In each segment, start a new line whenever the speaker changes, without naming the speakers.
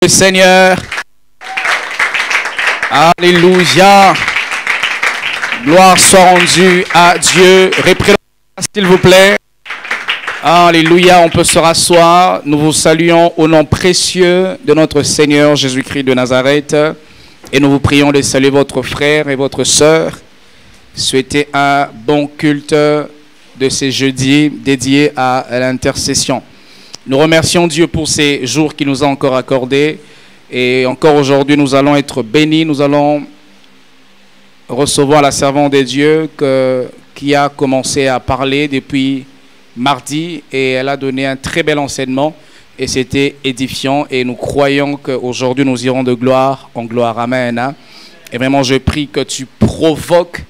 le Seigneur. Alléluia. Gloire soit rendue à Dieu. Reprenons, s'il vous plaît. Alléluia, on peut se rasseoir. Nous vous saluons au nom précieux de notre Seigneur Jésus-Christ de Nazareth. Et nous vous prions de saluer votre frère et votre sœur. Souhaitez un bon culte de ces jeudis dédiés à l'intercession. Nous remercions Dieu pour ces jours qu'il nous a encore accordés. Et encore aujourd'hui, nous allons être bénis. Nous allons recevoir la servante de Dieu qui a commencé à parler depuis mardi. Et elle a donné un très bel enseignement. Et c'était édifiant. Et nous croyons qu'aujourd'hui, nous irons de gloire en gloire. Amen. Hein? Et vraiment, je prie que tu provoques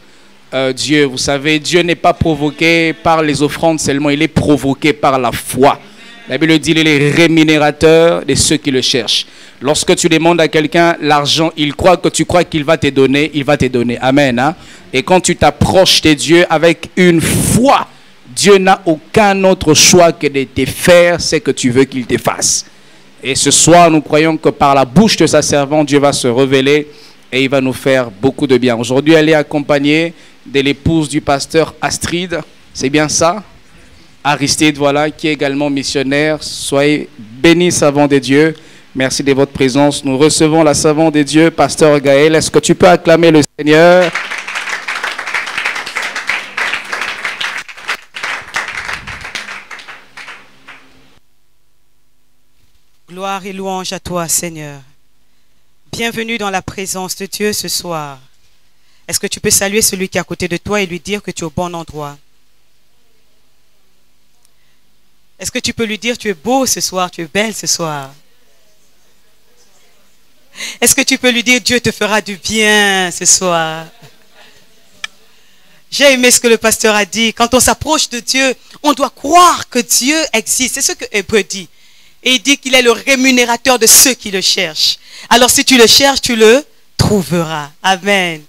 Dieu. Vous savez, Dieu n'est pas provoqué par les offrandes seulement. Il est provoqué par la foi. La Bible dit, il est le rémunérateur de ceux qui le cherchent. Lorsque tu demandes à quelqu'un l'argent, il croit que tu crois qu'il va te donner, il va te donner. Amen. Hein? Et quand tu t'approches de Dieu avec une foi, Dieu n'a aucun autre choix que de te faire ce que tu veux qu'il te fasse. Et ce soir, nous croyons que par la bouche de sa servante, Dieu va se révéler et il va nous faire beaucoup de bien. Aujourd'hui, elle est accompagnée de l'épouse du pasteur Astrid. C'est bien ça? Aristide, voilà, qui est également missionnaire. Soyez bénis, servants de Dieu. Merci de votre présence. Nous recevons la servante de Dieu, pasteur Gaël. Est-ce que tu peux acclamer le Seigneur?
Gloire et louange à toi, Seigneur. Bienvenue dans la présence de Dieu ce soir. Est-ce que tu peux saluer celui qui est à côté de toi et lui dire que tu es au bon endroit? Est-ce que tu peux lui dire tu es beau ce soir, tu es belle ce soir? Est-ce que tu peux lui dire Dieu te fera du bien ce soir? J'ai aimé ce que le pasteur a dit. Quand on s'approche de Dieu, on doit croire que Dieu existe. C'est ce que Hébreu dit. Et il dit qu'il est le rémunérateur de ceux qui le cherchent. Alors si tu le cherches, tu le trouveras. Amen.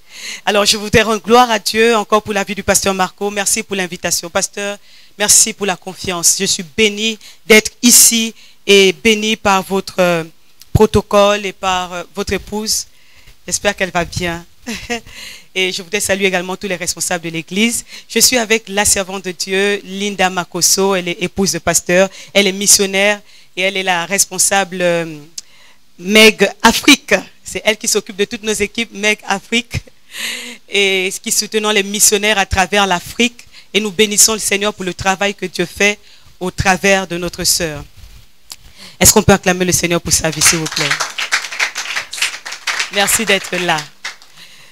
Alors je voudrais rendre gloire à Dieu encore pour la vie du pasteur Marco. Merci pour l'invitation. Pasteur, merci pour la confiance. Je suis béni d'être ici et béni par votre protocole et par votre épouse. J'espère qu'elle va bien. Et je voudrais saluer également tous les responsables de l'église. Je suis avec la servante de Dieu, Linda Makoso. Elle est épouse de pasteur. Elle est missionnaire et elle est la responsable Meg Afrique. C'est elle qui s'occupe de toutes nos équipes, Meg Afrique. Et qui soutenons les missionnaires à travers l'Afrique. Et nous bénissons le Seigneur pour le travail que Dieu fait au travers de notre sœur. Est-ce qu'on peut acclamer le Seigneur pour sa vie, s'il vous plaît? Merci d'être là.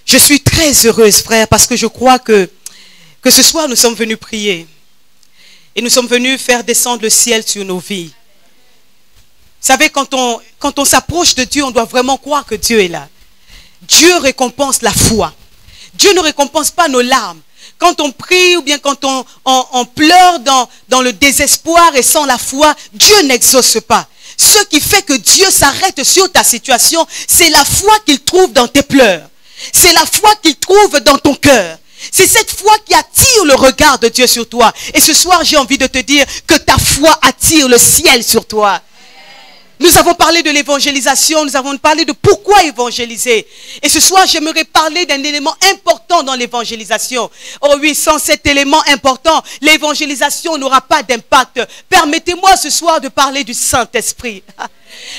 Je suis très heureuse, frère, parce que je crois que ce soir, nous sommes venus prier. Et nous sommes venus faire descendre le ciel sur nos vies. Vous savez, quand on s'approche de Dieu, on doit vraiment croire que Dieu est là. Dieu récompense la foi. Dieu ne récompense pas nos larmes. Quand on prie ou bien quand on pleure dans le désespoir et sans la foi, Dieu n'exauce pas. Ce qui fait que Dieu s'arrête sur ta situation, c'est la foi qu'il trouve dans tes pleurs. C'est la foi qu'il trouve dans ton cœur. C'est cette foi qui attire le regard de Dieu sur toi. Et ce soir, j'ai envie de te dire que ta foi attire le ciel sur toi. Nous avons parlé de l'évangélisation, nous avons parlé de pourquoi évangéliser. Et ce soir, j'aimerais parler d'un élément important dans l'évangélisation. Oh oui, sans cet élément important, l'évangélisation n'aura pas d'impact. Permettez-moi ce soir de parler du Saint-Esprit.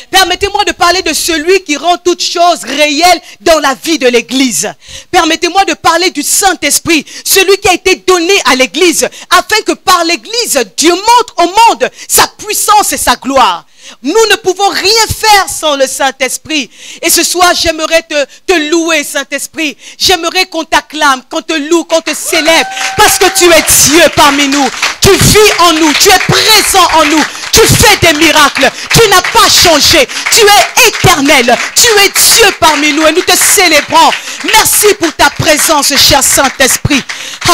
Permettez-moi de parler de celui qui rend toutes choses réelles dans la vie de l'Église. Permettez-moi de parler du Saint-Esprit, celui qui a été donné à l'Église, afin que par l'Église, Dieu montre au monde sa puissance et sa gloire. Nous ne pouvons rien faire sans le Saint-Esprit. Et ce soir, j'aimerais te louer, Saint-Esprit. J'aimerais qu'on t'acclame, qu'on te loue, qu'on te célèbre. Parce que tu es Dieu parmi nous. Tu vis en nous. Tu es présent en nous. Tu fais des miracles. Tu n'as pas changé. Tu es éternel. Tu es Dieu parmi nous. Et nous te célébrons. Merci pour ta présence, cher Saint-Esprit.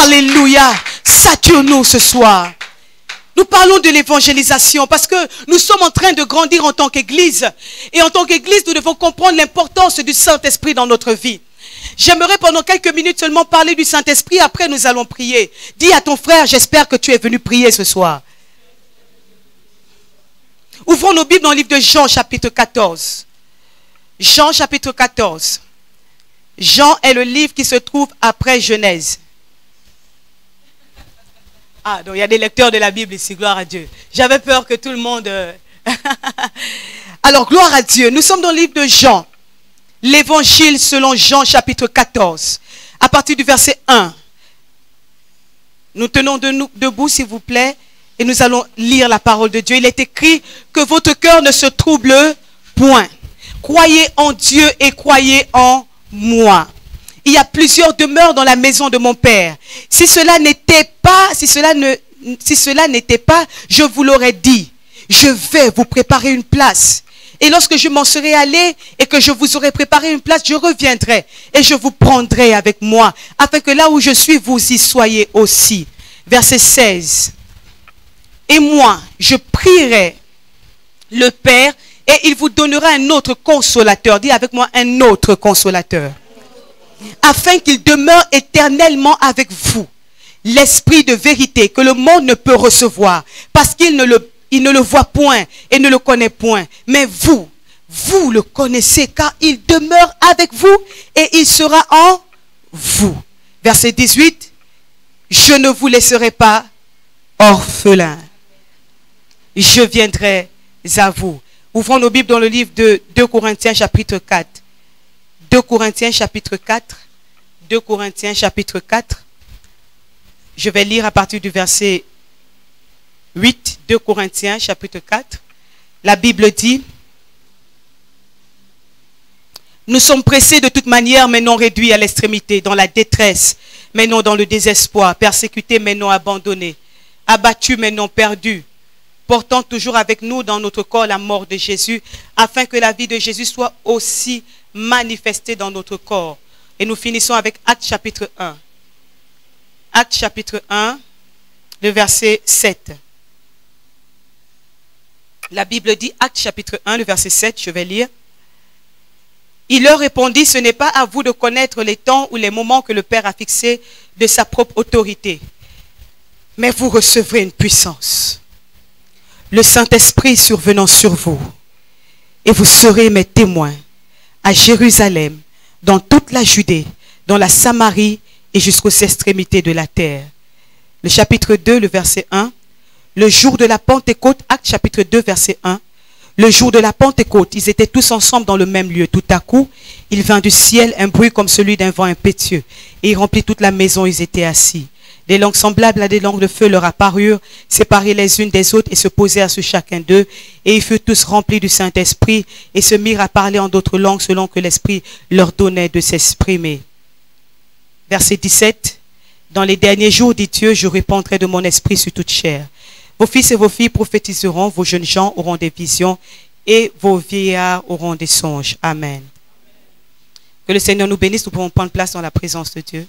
Alléluia. Sature-nous ce soir. Nous parlons de l'évangélisation parce que nous sommes en train de grandir en tant qu'Église. Et en tant qu'Église, nous devons comprendre l'importance du Saint-Esprit dans notre vie. J'aimerais pendant quelques minutes seulement parler du Saint-Esprit. Après, nous allons prier. Dis à ton frère, j'espère que tu es venu prier ce soir. Ouvrons nos Bibles dans le livre de Jean, chapitre 14. Jean chapitre 14. Jean est le livre qui se trouve après Genèse. Ah, donc il y a des lecteurs de la Bible ici, gloire à Dieu. J'avais peur que tout le monde... Alors, gloire à Dieu. Nous sommes dans le livre de Jean. L'évangile selon Jean chapitre 14. À partir du verset 1. Nous tenons debout, s'il vous plaît, et nous allons lire la parole de Dieu. Il est écrit que votre cœur ne se trouble point. Croyez en Dieu et croyez en moi. Il y a plusieurs demeures dans la maison de mon Père. Si cela n'était pas, je vous l'aurais dit. Je vais vous préparer une place. Et lorsque je m'en serai allé et que je vous aurai préparé une place, je reviendrai et je vous prendrai avec moi, afin que là où je suis, vous y soyez aussi. Verset 16. Et moi, je prierai le Père et il vous donnera un autre consolateur. Dis avec moi, un autre consolateur. Afin qu'il demeure éternellement avec vous. L'esprit de vérité que le monde ne peut recevoir, parce qu'il ne le voit point et ne le connaît point. Mais vous le connaissez, car il demeure avec vous et il sera en vous. Verset 18. Je ne vous laisserai pas orphelins. Je viendrai à vous. Ouvrons nos Bibles dans le livre de 2 Corinthiens chapitre 4. 2 Corinthiens chapitre 4. 2 Corinthiens chapitre 4. Je vais lire à partir du verset 8, 2 Corinthiens chapitre 4. La Bible dit: nous sommes pressés de toute manière, mais non réduits à l'extrémité, dans la détresse, mais non dans le désespoir, persécutés, mais non abandonnés, abattus, mais non perdus, portant toujours avec nous dans notre corps la mort de Jésus, afin que la vie de Jésus soit aussi manifestée dans notre corps. Et nous finissons avec Actes chapitre 1. Actes chapitre 1, le verset 7. La Bible dit, Actes chapitre 1, le verset 7, je vais lire. Il leur répondit, ce n'est pas à vous de connaître les temps ou les moments que le Père a fixés de sa propre autorité, mais vous recevrez une puissance. Le Saint-Esprit survenant sur vous, et vous serez mes témoins à Jérusalem, dans toute la Judée, dans la Samarie et jusqu'aux extrémités de la terre. Le chapitre 2, le verset 1. Le jour de la Pentecôte, Actes chapitre 2, verset 1. Le jour de la Pentecôte, ils étaient tous ensemble dans le même lieu. Tout à coup, il vint du ciel un bruit comme celui d'un vent impétueux. Et il remplit toute la maison où ils étaient assis. Des langues semblables à des langues de feu leur apparurent, séparées les unes des autres et se posèrent sur chacun d'eux. Et ils furent tous remplis du Saint-Esprit et se mirent à parler en d'autres langues selon que l'Esprit leur donnait de s'exprimer. Verset 17. Dans les derniers jours, dit Dieu, je répandrai de mon esprit sur toute chair. Vos fils et vos filles prophétiseront, vos jeunes gens auront des visions et vos vieillards auront des songes. Amen. Que le Seigneur nous bénisse, nous pouvons prendre place dans la présence de Dieu.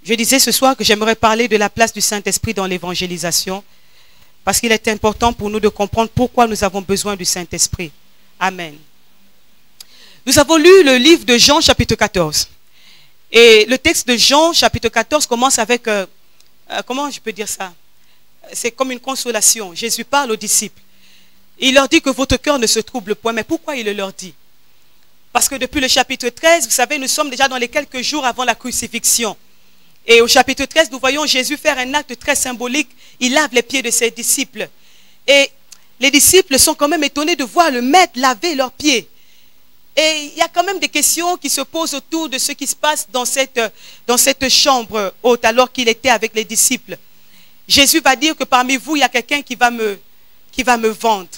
Je disais ce soir que j'aimerais parler de la place du Saint-Esprit dans l'évangélisation, parce qu'il est important pour nous de comprendre pourquoi nous avons besoin du Saint-Esprit. Amen. Nous avons lu le livre de Jean chapitre 14. Et le texte de Jean chapitre 14 commence avec, comment je peux dire ça? C'est comme une consolation. Jésus parle aux disciples. Il leur dit que votre cœur ne se trouble point. Mais pourquoi il le leur dit? Parce que depuis le chapitre 13, vous savez, nous sommes déjà dans les quelques jours avant la crucifixion. Et au chapitre 13, nous voyons Jésus faire un acte très symbolique. Il lave les pieds de ses disciples. Et les disciples sont quand même étonnés de voir le maître laver leurs pieds. Et il y a quand même des questions qui se posent autour de ce qui se passe dans cette chambre haute alors qu'il était avec les disciples. Jésus va dire que parmi vous, il y a quelqu'un qui va me vendre.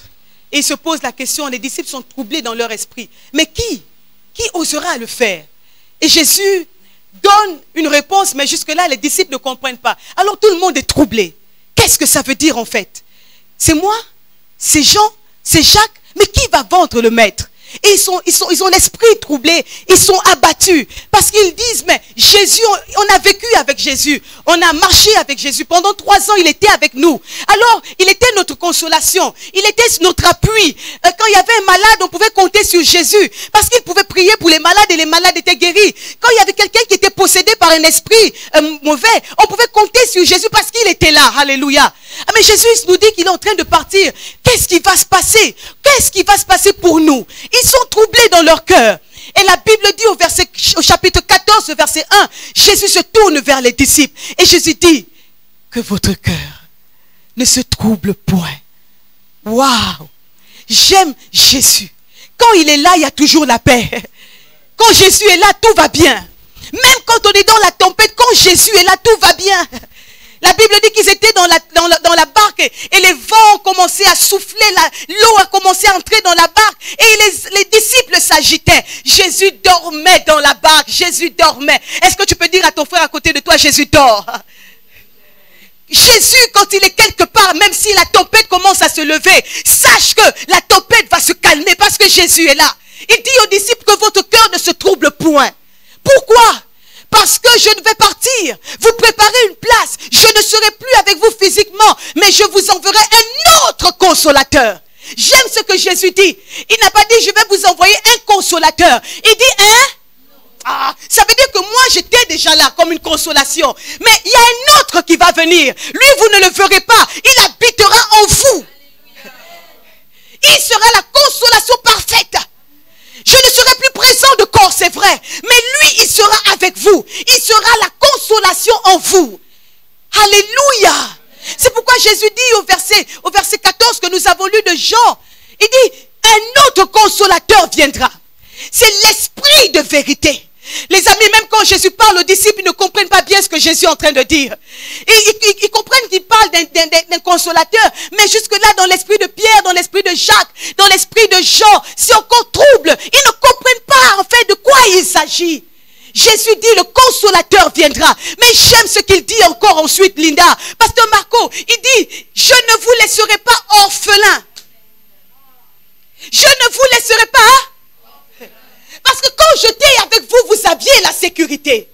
Et il se pose la question, les disciples sont troublés dans leur esprit. Mais qui osera le faire? Et Jésus donne une réponse, mais jusque-là, les disciples ne comprennent pas. Alors tout le monde est troublé. Qu'est-ce que ça veut dire en fait? C'est moi? C'est Jean? C'est Jacques? Mais qui va vendre le maître? Et ils ont l'esprit troublé. Ils sont abattus. Parce qu'ils disent, mais Jésus, on a vécu avec Jésus. On a marché avec Jésus. Pendant 3 ans, il était avec nous. Alors, il était notre consolation. Il était notre appui. Quand il y avait un malade, on pouvait compter sur Jésus. Parce qu'il pouvait prier pour les malades et les malades étaient guéris. Quand il y avait quelqu'un qui était possédé par un esprit mauvais, on pouvait compter sur Jésus parce qu'il était là. Alléluia. Ah, mais Jésus nous dit qu'il est en train de partir. Qu'est-ce qui va se passer? Qu'est-ce qui va se passer pour nous? Ils sont troublés dans leur cœur. Et la Bible dit au chapitre 14, verset 1, Jésus se tourne vers les disciples. Et Jésus dit, que votre cœur ne se trouble point. Waouh! J'aime Jésus. Quand il est là, il y a toujours la paix. Quand Jésus est là, tout va bien. Même quand on est dans la tempête, quand Jésus est là, tout va bien. La Bible dit qu'ils étaient dans la barque et les vents ont commencé à souffler, l'eau a commencé à entrer dans la barque et les disciples s'agitaient. Jésus dormait dans la barque, Jésus dormait. Est-ce que tu peux dire à ton frère à côté de toi, Jésus dort? Jésus, quand il est quelque part, même si la tempête commence à se lever, sache que la tempête va se calmer parce que Jésus est là. Il dit aux disciples que votre cœur ne se trouble point. Pourquoi? Parce que je vais partir, vous préparez une place, je ne serai plus avec vous physiquement, mais je vous enverrai un autre consolateur. J'aime ce que Jésus dit. Il n'a pas dit je vais vous envoyer un consolateur. Il dit ça veut dire que moi j'étais déjà là comme une consolation. Mais il y a un autre qui va venir. Lui vous ne le verrez pas, il habitera en vous. Il sera la consolation parfaite. Je ne serai plus présent de corps, c'est vrai. Mais lui, il sera avec vous. Il sera la consolation en vous. Alléluia. C'est pourquoi Jésus dit au verset 14 que nous avons lu de Jean. Il dit, un autre consolateur viendra. C'est l'esprit de vérité. Les amis, même quand Jésus parle aux disciples, ils ne comprennent pas bien ce que Jésus est en train de dire. Ils comprennent qu'il parle d'un consolateur, mais jusque-là, dans l'esprit de Pierre, dans l'esprit de Jacques, dans l'esprit de Jean, c'est encore trouble. Ils ne comprennent pas en fait de quoi il s'agit. Jésus dit, le consolateur viendra. Mais j'aime ce qu'il dit encore ensuite, Linda. Pasteur Marco, il dit, je ne vous laisserai pas orphelins. Je ne vous laisserai pas. Parce que quand j'étais avec vous, vous aviez la sécurité.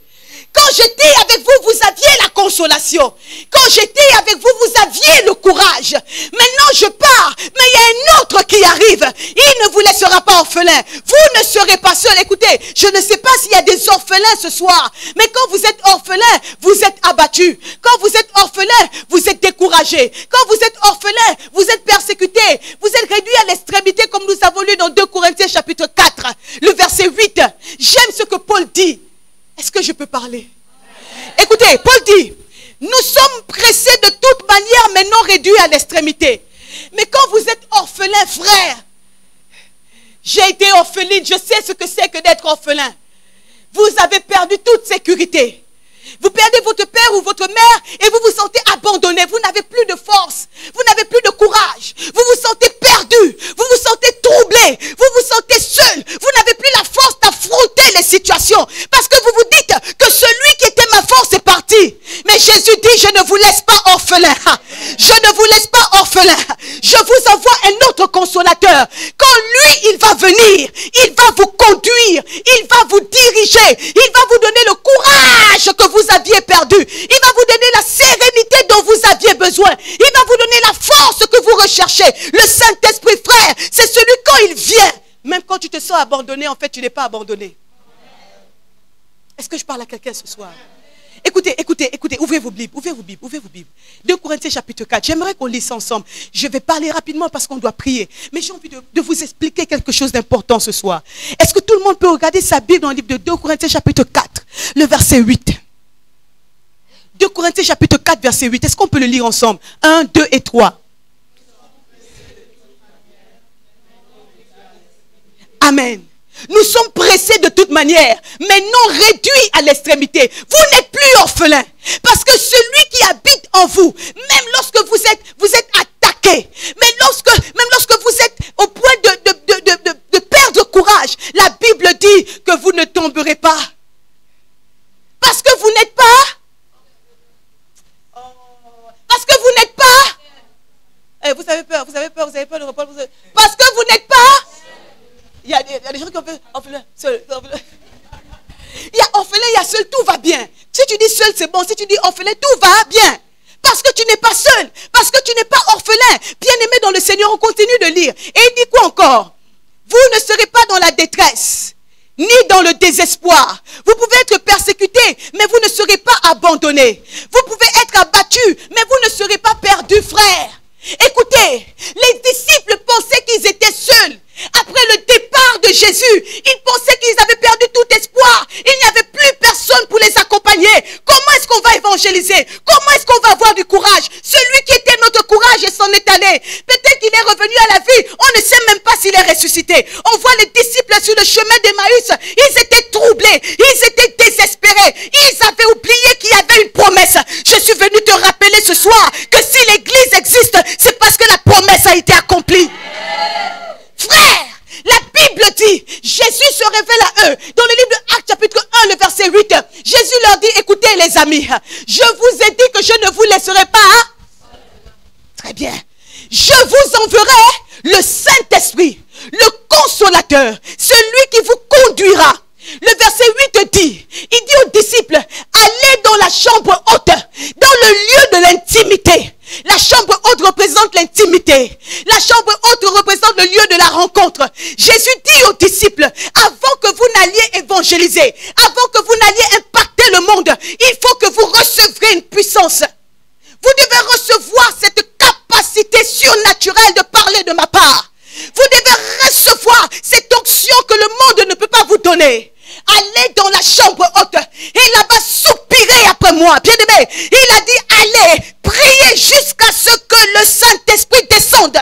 Quand j'étais avec vous, vous aviez la consolation. Quand j'étais avec vous, vous aviez le courage. Maintenant, je pars, mais il y a un autre qui arrive. Il ne vous laissera pas orphelin. Vous ne serez pas seul. Écoutez, je ne sais pas s'il y a des orphelins ce soir, mais quand vous êtes orphelin, vous êtes abattu. Quand vous êtes orphelin, vous êtes découragé. Quand vous êtes orphelin, vous êtes persécuté. Vous êtes réduit à l'extrémité, comme nous avons lu dans 2 Corinthiens chapitre 4, le verset 8. J'aime ce que Paul dit. Est-ce que je peux parler? Écoutez, Paul dit, nous sommes pressés de toute manière, mais non réduits à l'extrémité. Mais quand vous êtes orphelin, frère, j'ai été orpheline, je sais ce que c'est que d'être orphelin. Vous avez perdu toute sécurité. Vous perdez votre père ou votre mère et vous vous sentez abandonné. Vous n'avez plus de force. Vous n'avez plus de courage. Vous vous sentez perdu. Vous vous sentez troublé. Vous vous sentez seul. Vous n'avez plus la force d'affronter les situations. Parce que vous vous dites que celui qui était ma force est parti. Mais Jésus dit, je ne vous laisse pas orphelin. Je ne vous laisse pas orphelin. Je vous envoie un autre consolateur. Quand lui, il va venir, il va vous conduire. Il va vous diriger. Il va vous donner le courage que vous aviez perdu. Il va vous donner la sérénité dont vous aviez besoin. Il va vous donner la force que vous recherchez. Le Saint-Esprit, frère, c'est celui quand il vient. Même quand tu te sens abandonné, en fait, tu n'es pas abandonné. Est-ce que je parle à quelqu'un ce soir? Écoutez, ouvrez vos Bibles, 2 Corinthiens chapitre 4, j'aimerais qu'on lise ensemble. Je vais parler rapidement parce qu'on doit prier. Mais j'ai envie de vous expliquer quelque chose d'important ce soir. Est-ce que tout le monde peut regarder sa Bible dans le livre de 2 Corinthiens chapitre 4, le verset 8? 2 Corinthiens chapitre 4, verset 8. Est-ce qu'on peut le lire ensemble? 1, 2 et 3. Amen. Nous sommes pressés de toute manière, mais non réduits à l'extrémité. Vous n'êtes plus orphelins. Parce que celui qui habite en vous, même lorsque vous êtes attaqué, même lorsque vous êtes au point de perdre courage, la Bible dit que vous ne tomberez pas. Parce que vous n'êtes pas. Parce que vous n'êtes pas. Vous avez peur de répondre. Parce que vous n'êtes pas. Il y a des... Seul. Il y a orphelin, il y a seul, tout va bien. Si tu dis seul, c'est bon. Si tu dis orphelin, tout va bien. Parce que tu n'es pas seul. Parce que tu n'es pas orphelin. Bien-aimé dans le Seigneur, on continue de lire. Et il dit quoi encore? Vous ne serez pas dans la détresse, ni dans le désespoir. Vous pouvez être persécutés, mais vous ne serez pas abandonnés. Vous pouvez être abattus, mais vous ne serez pas perdus, frères. Écoutez, les disciples pensaient qu'ils étaient seuls. Après le départ de Jésus, ils pensaient qu'ils avaient perdu tout espoir. Il n'y avait plus personne pour les accompagner. Comment est-ce qu'on va évangéliser? Comment est-ce qu'on va avoir du courage? Celui qui était notre courage et s'en est allé. Peut-être qu'il est revenu à la vie. On ne sait même pas s'il est ressuscité. On voit les disciples sur le chemin d'Emmaüs. Ils étaient troublés. Ils étaient désespérés. Ils avaient oublié qu'il y avait une promesse. Je suis venu te rappeler ce soir que si l'église existe, c'est parce que la promesse a été accomplie. Frère, la Bible dit, Jésus se révèle à eux. Dans le livre de Actes chapitre 1, le verset 8, Jésus leur dit, écoutez les amis, je vous ai dit que je ne vous laisserai pas. Hein? Très bien. Je vous enverrai le Saint-Esprit, le Consolateur, celui qui vous conduira. Le verset 8 dit, il dit aux disciples, allez dans la chambre haute, dans le lieu de l'intimité. La chambre haute représente l'intimité. La chambre haute représente le lieu de la rencontre. Jésus dit aux disciples, avant que vous n'alliez évangéliser, avant que vous n'alliez impacter le monde, il faut que vous recevrez une puissance. Vous devez recevoir cette capacité surnaturelle de parler de ma part. Vous devez recevoir cette onction que le monde ne peut pas vous donner. Allez dans la chambre haute et là-bas soupirez après moi. Bien-aimé, il a dit allez, priez jusqu'à ce que le Saint-Esprit descende.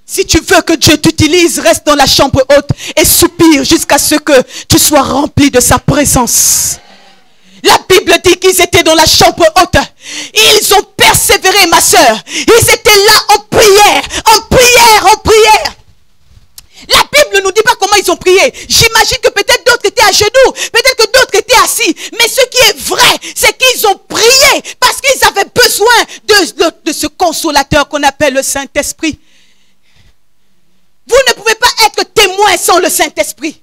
Si tu veux que Dieu t'utilise, reste dans la chambre haute et soupire jusqu'à ce que tu sois rempli de sa présence. La Bible dit qu'ils étaient dans la chambre haute. Ils ont persévéré, ma soeur. Ils étaient là en prière, en prière, en prière. La Bible ne nous dit pas comment ils ont prié. J'imagine que peut-être d'autres étaient à genoux, peut-être que d'autres étaient assis. Mais ce qui est vrai, c'est qu'ils ont prié parce qu'ils avaient besoin de ce consolateur qu'on appelle le Saint-Esprit. Vous ne pouvez pas être témoin sans le Saint-Esprit.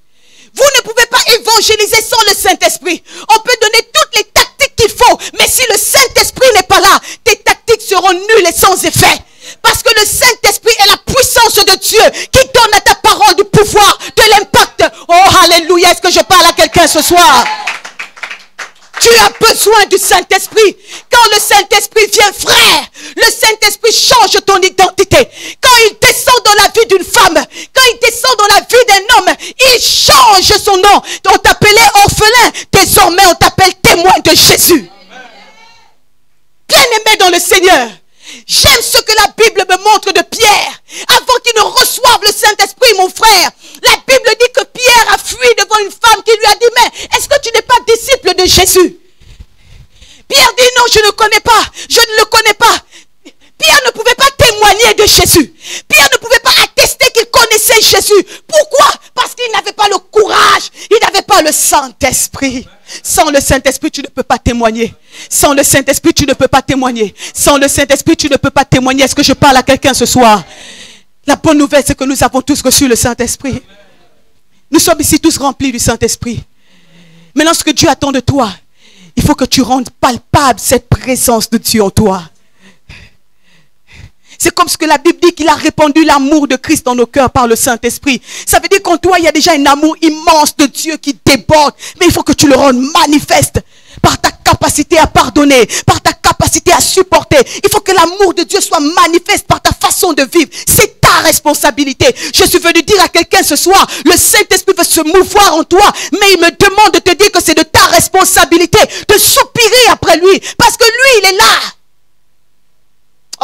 Vous ne pouvez pas évangéliser sans le Saint-Esprit. On peut donner toutes les tactiques qu'il faut, mais si le Saint-Esprit n'est pas là, tes tactiques seront nulles et sans effet. Parce que le Saint-Esprit est la puissance de Dieu qui donne à ta parole du pouvoir, de l'impact. Oh, alléluia, est-ce que je parle à quelqu'un ce soir? Tu as besoin du Saint-Esprit. Quand le Saint-Esprit vient, frère, le Saint-Esprit change ton identité. Quand il descend dans la vie d'une femme, quand il descend dans la vie d'un homme, il change son nom. On t'appelait orphelin, désormais on t'appelle témoin de Jésus. Bien-aimé dans le Seigneur, j'aime ce que la Bible me montre de Pierre. Avant qu'il ne reçoive le Saint-Esprit, mon frère, la Bible dit que Pierre a fui devant une femme qui lui a dit, mais est-ce que tu n'es pas disciple de Jésus? Pierre dit, non, je ne connais pas, je ne le connais pas. Pierre ne pouvait pas témoigner de Jésus. Pierre ne pouvait pas attester qu'il connaissait Jésus. Pourquoi? Parce qu'il n'avait pas le courage, il n'avait pas le Saint-Esprit. Sans le Saint-Esprit, tu ne peux pas témoigner. Sans le Saint-Esprit, tu ne peux pas témoigner. Sans le Saint-Esprit, tu ne peux pas témoigner. Est-ce que je parle à quelqu'un ce soir? La bonne nouvelle, c'est que nous avons tous reçu le Saint-Esprit. Nous sommes ici tous remplis du Saint-Esprit. Maintenant, ce que Dieu attend de toi, il faut que tu rendes palpable cette présence de Dieu en toi. C'est comme ce que la Bible dit, qu'il a répandu l'amour de Christ dans nos cœurs par le Saint-Esprit. Ça veut dire qu'en toi, il y a déjà un amour immense de Dieu qui déborde. Mais il faut que tu le rendes manifeste par ta capacité à pardonner, par ta capacité à supporter. Il faut que l'amour de Dieu soit manifeste par ta façon de vivre. C'est ta responsabilité. Je suis venu dire à quelqu'un ce soir, le Saint-Esprit veut se mouvoir en toi, mais il me demande de te dire que c'est de ta responsabilité de soupirer après lui, parce que lui, il est là.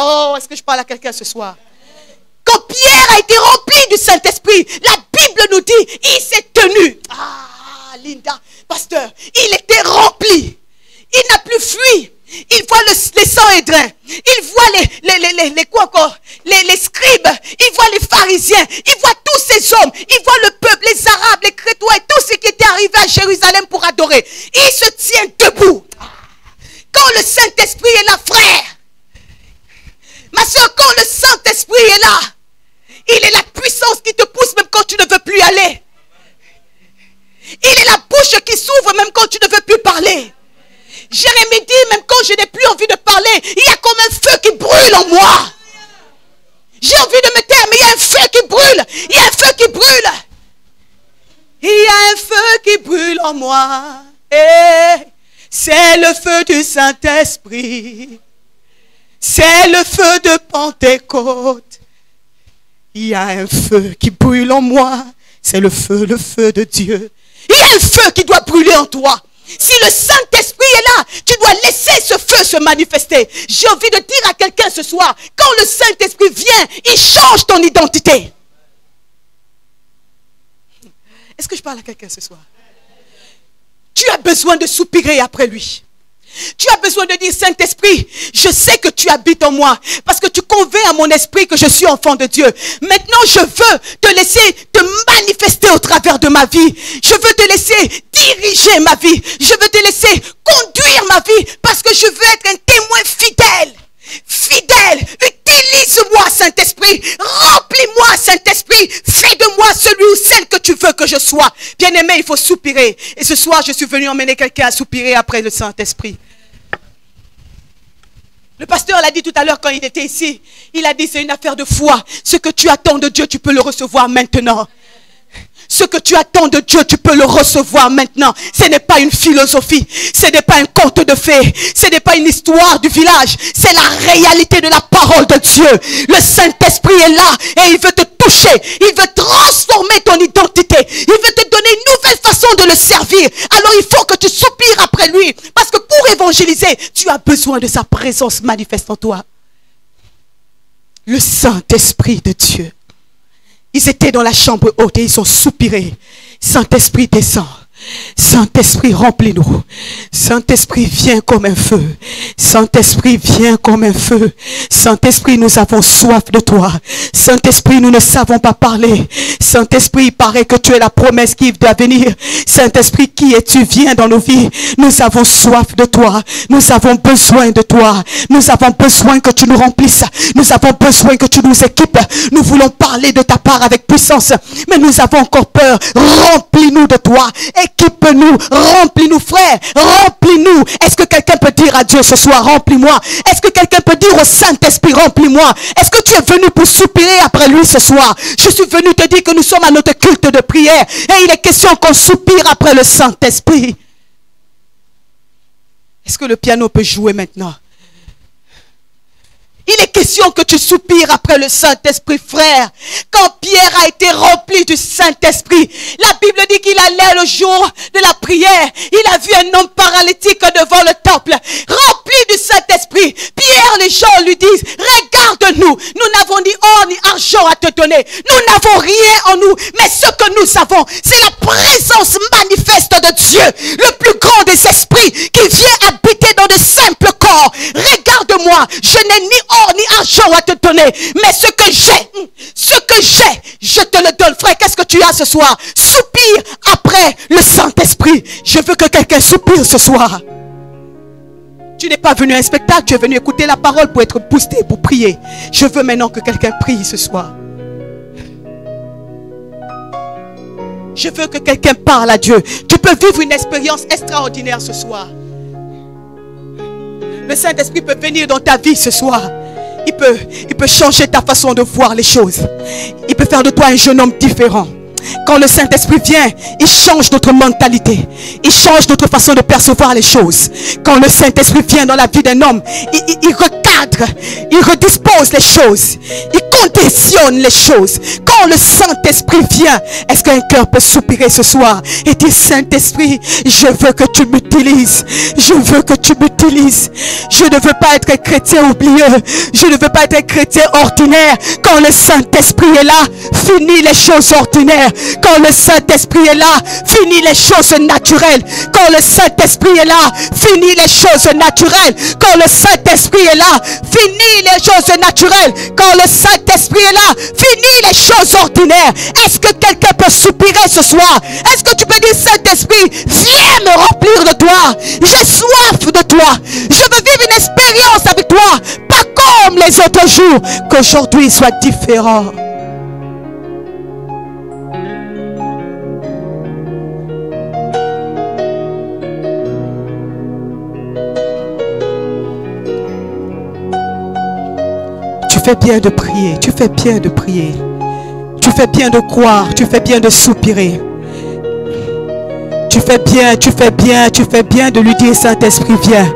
Oh, est-ce que je parle à quelqu'un ce soir? Quand Pierre a été rempli du Saint-Esprit, la Bible nous dit, il s'est tenu. Ah, Linda, pasteur, il était rempli. Il n'a plus fui. Il voit les Sanhédrins. Il voit les quoi encore? Les scribes. Il voit les pharisiens. Il voit tous ces hommes. Il voit le peuple, les Arabes, les Crétois et tous ceux qui étaient arrivés à Jérusalem pour adorer. Il se tient debout. Quand le Saint-Esprit est là, frère, ma soeur, quand le Saint-Esprit est là, en moi. Et c'est le feu du Saint-Esprit. C'est le feu de Pentecôte. Il y a un feu qui brûle en moi. C'est le feu de Dieu. Il y a un feu qui doit brûler en toi. Si le Saint-Esprit est là, tu dois laisser ce feu se manifester. J'ai envie de dire à quelqu'un ce soir, quand le Saint-Esprit vient, il change ton identité. Est-ce que je parle à quelqu'un ce soir? Tu as besoin de soupirer après lui. Tu as besoin de dire, Saint-Esprit, je sais que tu habites en moi, parce que tu convaincs à mon esprit que je suis enfant de Dieu. Maintenant, je veux te laisser te manifester au travers de ma vie. Je veux te laisser diriger ma vie. Je veux te laisser conduire ma vie, parce que je veux être un témoin fidèle. Fidèle, utilise-moi, Saint-Esprit. Remplis-moi, Saint-Esprit. Fais de moi celui ou celle que tu veux que je sois. Bien-aimé, il faut soupirer. Et ce soir, je suis venu emmener quelqu'un à soupirer après le Saint-Esprit. Le pasteur l'a dit tout à l'heure quand il était ici. Il a dit, c'est une affaire de foi. Ce que tu attends de Dieu, tu peux le recevoir maintenant. Ce que tu attends de Dieu, tu peux le recevoir maintenant. Ce n'est pas une philosophie. Ce n'est pas un conte de fées. Ce n'est pas une histoire du village. C'est la réalité de la parole de Dieu. Le Saint-Esprit est là et il veut te toucher. Il veut transformer ton identité. Il veut te donner une nouvelle façon de le servir. Alors il faut que tu soupires après lui. Parce que pour évangéliser, tu as besoin de sa présence manifeste en toi. Le Saint-Esprit de Dieu. Ils étaient dans la chambre haute et ils ont soupiré. Saint-Esprit descend. Saint-Esprit, remplis-nous. Saint-Esprit, viens comme un feu. Saint-Esprit, viens comme un feu. Saint-Esprit, nous avons soif de toi. Saint-Esprit, nous ne savons pas parler. Saint-Esprit, il paraît que tu es la promesse qui doit venir. Saint-Esprit, qui es-tu? Viens dans nos vies. Nous avons soif de toi. Nous avons besoin de toi. Nous avons besoin que tu nous remplisses. Nous avons besoin que tu nous équipes. Nous voulons parler de ta part avec puissance. Mais nous avons encore peur. Remplis-nous de toi. Équipe-nous, remplis-nous frère, remplis-nous. Est-ce que quelqu'un peut dire à Dieu ce soir, remplis-moi? Est-ce que quelqu'un peut dire au Saint-Esprit, remplis-moi? Est-ce que tu es venu pour soupirer après lui ce soir? Je suis venu te dire que nous sommes à notre culte de prière et il est question qu'on soupire après le Saint-Esprit. Est-ce que le piano peut jouer maintenant? Il est question que tu soupires après le Saint-Esprit, frère. Quand Pierre a été rempli du Saint-Esprit, la Bible dit qu'il allait le jour de la prière. Il a vu un homme paralytique devant le temple, rempli du Saint-Esprit. Pierre, les gens lui disent, regarde-nous. Nous n'avons ni or ni argent à te donner. Nous n'avons rien en nous. Mais ce que nous avons, c'est la présence manifeste de Dieu. Le plus grand des esprits qui vient habiter dans de simples corps. Regarde-moi, je n'ai ni or ni argent à te donner, mais ce que j'ai, je te le donne. Frère, qu'est-ce que tu as ce soir? Soupire après le Saint-Esprit. Je veux que quelqu'un soupire ce soir. Tu n'es pas venu à un spectacle, tu es venu écouter la parole pour être boosté, pour prier. Je veux maintenant que quelqu'un prie ce soir. Je veux que quelqu'un parle à Dieu. Tu peux vivre une expérience extraordinaire ce soir. Le Saint-Esprit peut venir dans ta vie ce soir. Il peut changer ta façon de voir les choses. Il peut faire de toi un jeune homme différent. Quand le Saint-Esprit vient, il change notre mentalité. Il change notre façon de percevoir les choses. Quand le Saint-Esprit vient dans la vie d'un homme, il recadre, il redispose les choses. Il conditionne les choses. Quand le Saint-Esprit vient, est-ce qu'un cœur peut soupirer ce soir et dire, Saint-Esprit, je veux que tu m'utilises. Je veux que tu m'utilises. Je ne veux pas être un chrétien oublieux. Je ne veux pas être un chrétien ordinaire. Quand le Saint-Esprit est là, finis les choses ordinaires. Quand le Saint-Esprit est là, finis les choses naturelles. Quand le Saint-Esprit est là, finis les choses naturelles. Quand le Saint-Esprit est là, finis les choses naturelles. Quand le Saint-Esprit est là, finis les choses ordinaires. Est-ce que quelqu'un peut soupirer ce soir? Est-ce que tu peux dire, Saint-Esprit, viens me remplir de toi. J'ai soif de toi. Je veux vivre une expérience avec toi. Pas comme les autres jours. Qu'aujourd'hui soit différent. Tu fais bien de prier, tu fais bien de prier. Tu fais bien de croire, tu fais bien de soupirer. Tu fais bien, tu fais bien, tu fais bien de lui dire, Saint-Esprit, viens.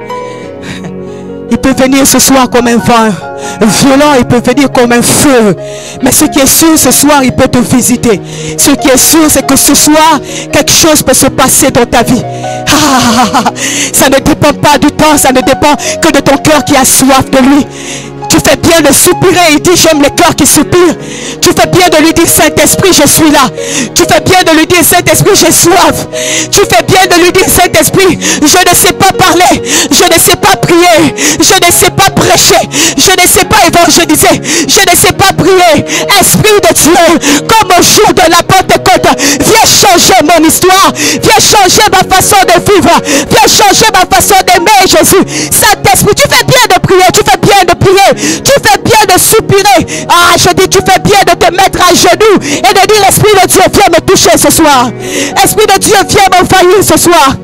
Il peut venir ce soir comme un vent violent, il peut venir comme un feu. Mais ce qui est sûr, ce soir, il peut te visiter. Ce qui est sûr, c'est que ce soir, quelque chose peut se passer dans ta vie. Ça ne dépend pas du temps, ça ne dépend que de ton cœur qui a soif de lui. Tu fais bien de soupirer. Il dit, j'aime les cœurs qui soupirent. Tu fais bien de lui dire, Saint-Esprit, je suis là. Tu fais bien de lui dire, Saint-Esprit, j'ai soif. Tu fais bien de lui dire, Saint-Esprit, je ne sais pas parler, je ne sais pas prier, je ne sais pas prêcher, je ne sais pas évangéliser, je ne sais pas prier. Esprit de Dieu, comme au jour de la Pentecôte, viens changer mon histoire, viens changer ma façon de vivre, viens changer ma façon d'aimer Jésus. Saint-Esprit, tu fais bien de prier, tu fais bien de prier. Tu fais bien de soupirer. Ah, je dis, tu fais bien de te mettre à genoux et de dire, Esprit de Dieu, viens me toucher ce soir. Esprit de Dieu, viens m'envahir ce soir.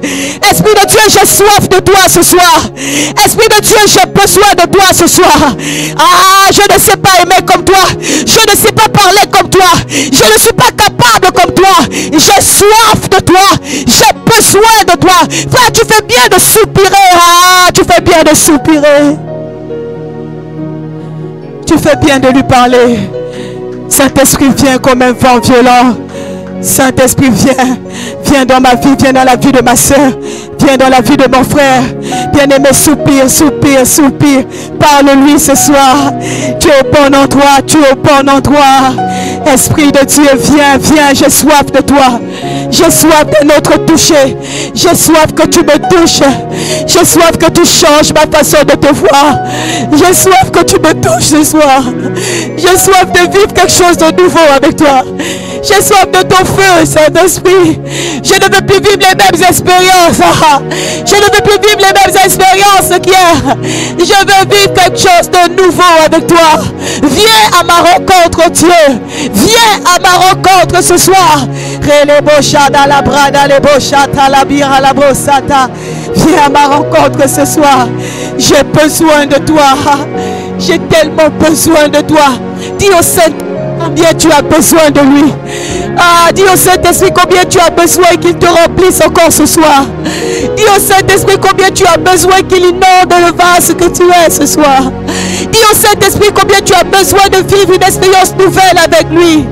Esprit de Dieu, j'ai soif de toi ce soir. Esprit de Dieu, j'ai besoin de toi ce soir. Ah, je ne sais pas aimer comme toi. Je ne sais pas parler comme toi. Je ne suis pas capable comme toi. J'ai soif de toi. J'ai besoin de toi. Frère, tu fais bien de soupirer. Ah, tu fais bien de soupirer. Tu fais bien de lui parler. Saint-Esprit, viens comme un vent violent. Saint-Esprit, viens. Viens dans ma vie, viens dans la vie de ma soeur. Viens dans la vie de mon frère. Bien-aimé, soupire, soupire, soupire. Parle-lui ce soir. Tu es au bon endroit, tu es au bon endroit. Esprit de Dieu, viens, viens. J'ai soif de toi. J'ai soif de notre toucher. J'ai soif que tu me touches. J'ai soif que tu changes ma façon de te voir. J'ai soif que tu me touches ce soir. J'ai soif de vivre quelque chose de nouveau avec toi. J'ai soif de ton feu, Saint-Esprit. Je ne veux plus vivre les mêmes expériences. Je ne veux plus vivre les mêmes expériences qu'hier. Je veux vivre quelque chose de nouveau avec toi. Viens à ma rencontre, Dieu. Viens à ma rencontre ce soir. Viens à ma rencontre ce soir. J'ai besoin de toi. J'ai tellement besoin de toi. Dis au Saint-Esprit combien tu as besoin de lui. Ah, dis au Saint-Esprit combien tu as besoin qu'il te remplisse encore ce soir. Dis au Saint-Esprit combien tu as besoin qu'il inonde le vase que tu es ce soir. Dis au Saint-Esprit combien tu as besoin de vivre une expérience nouvelle avec lui.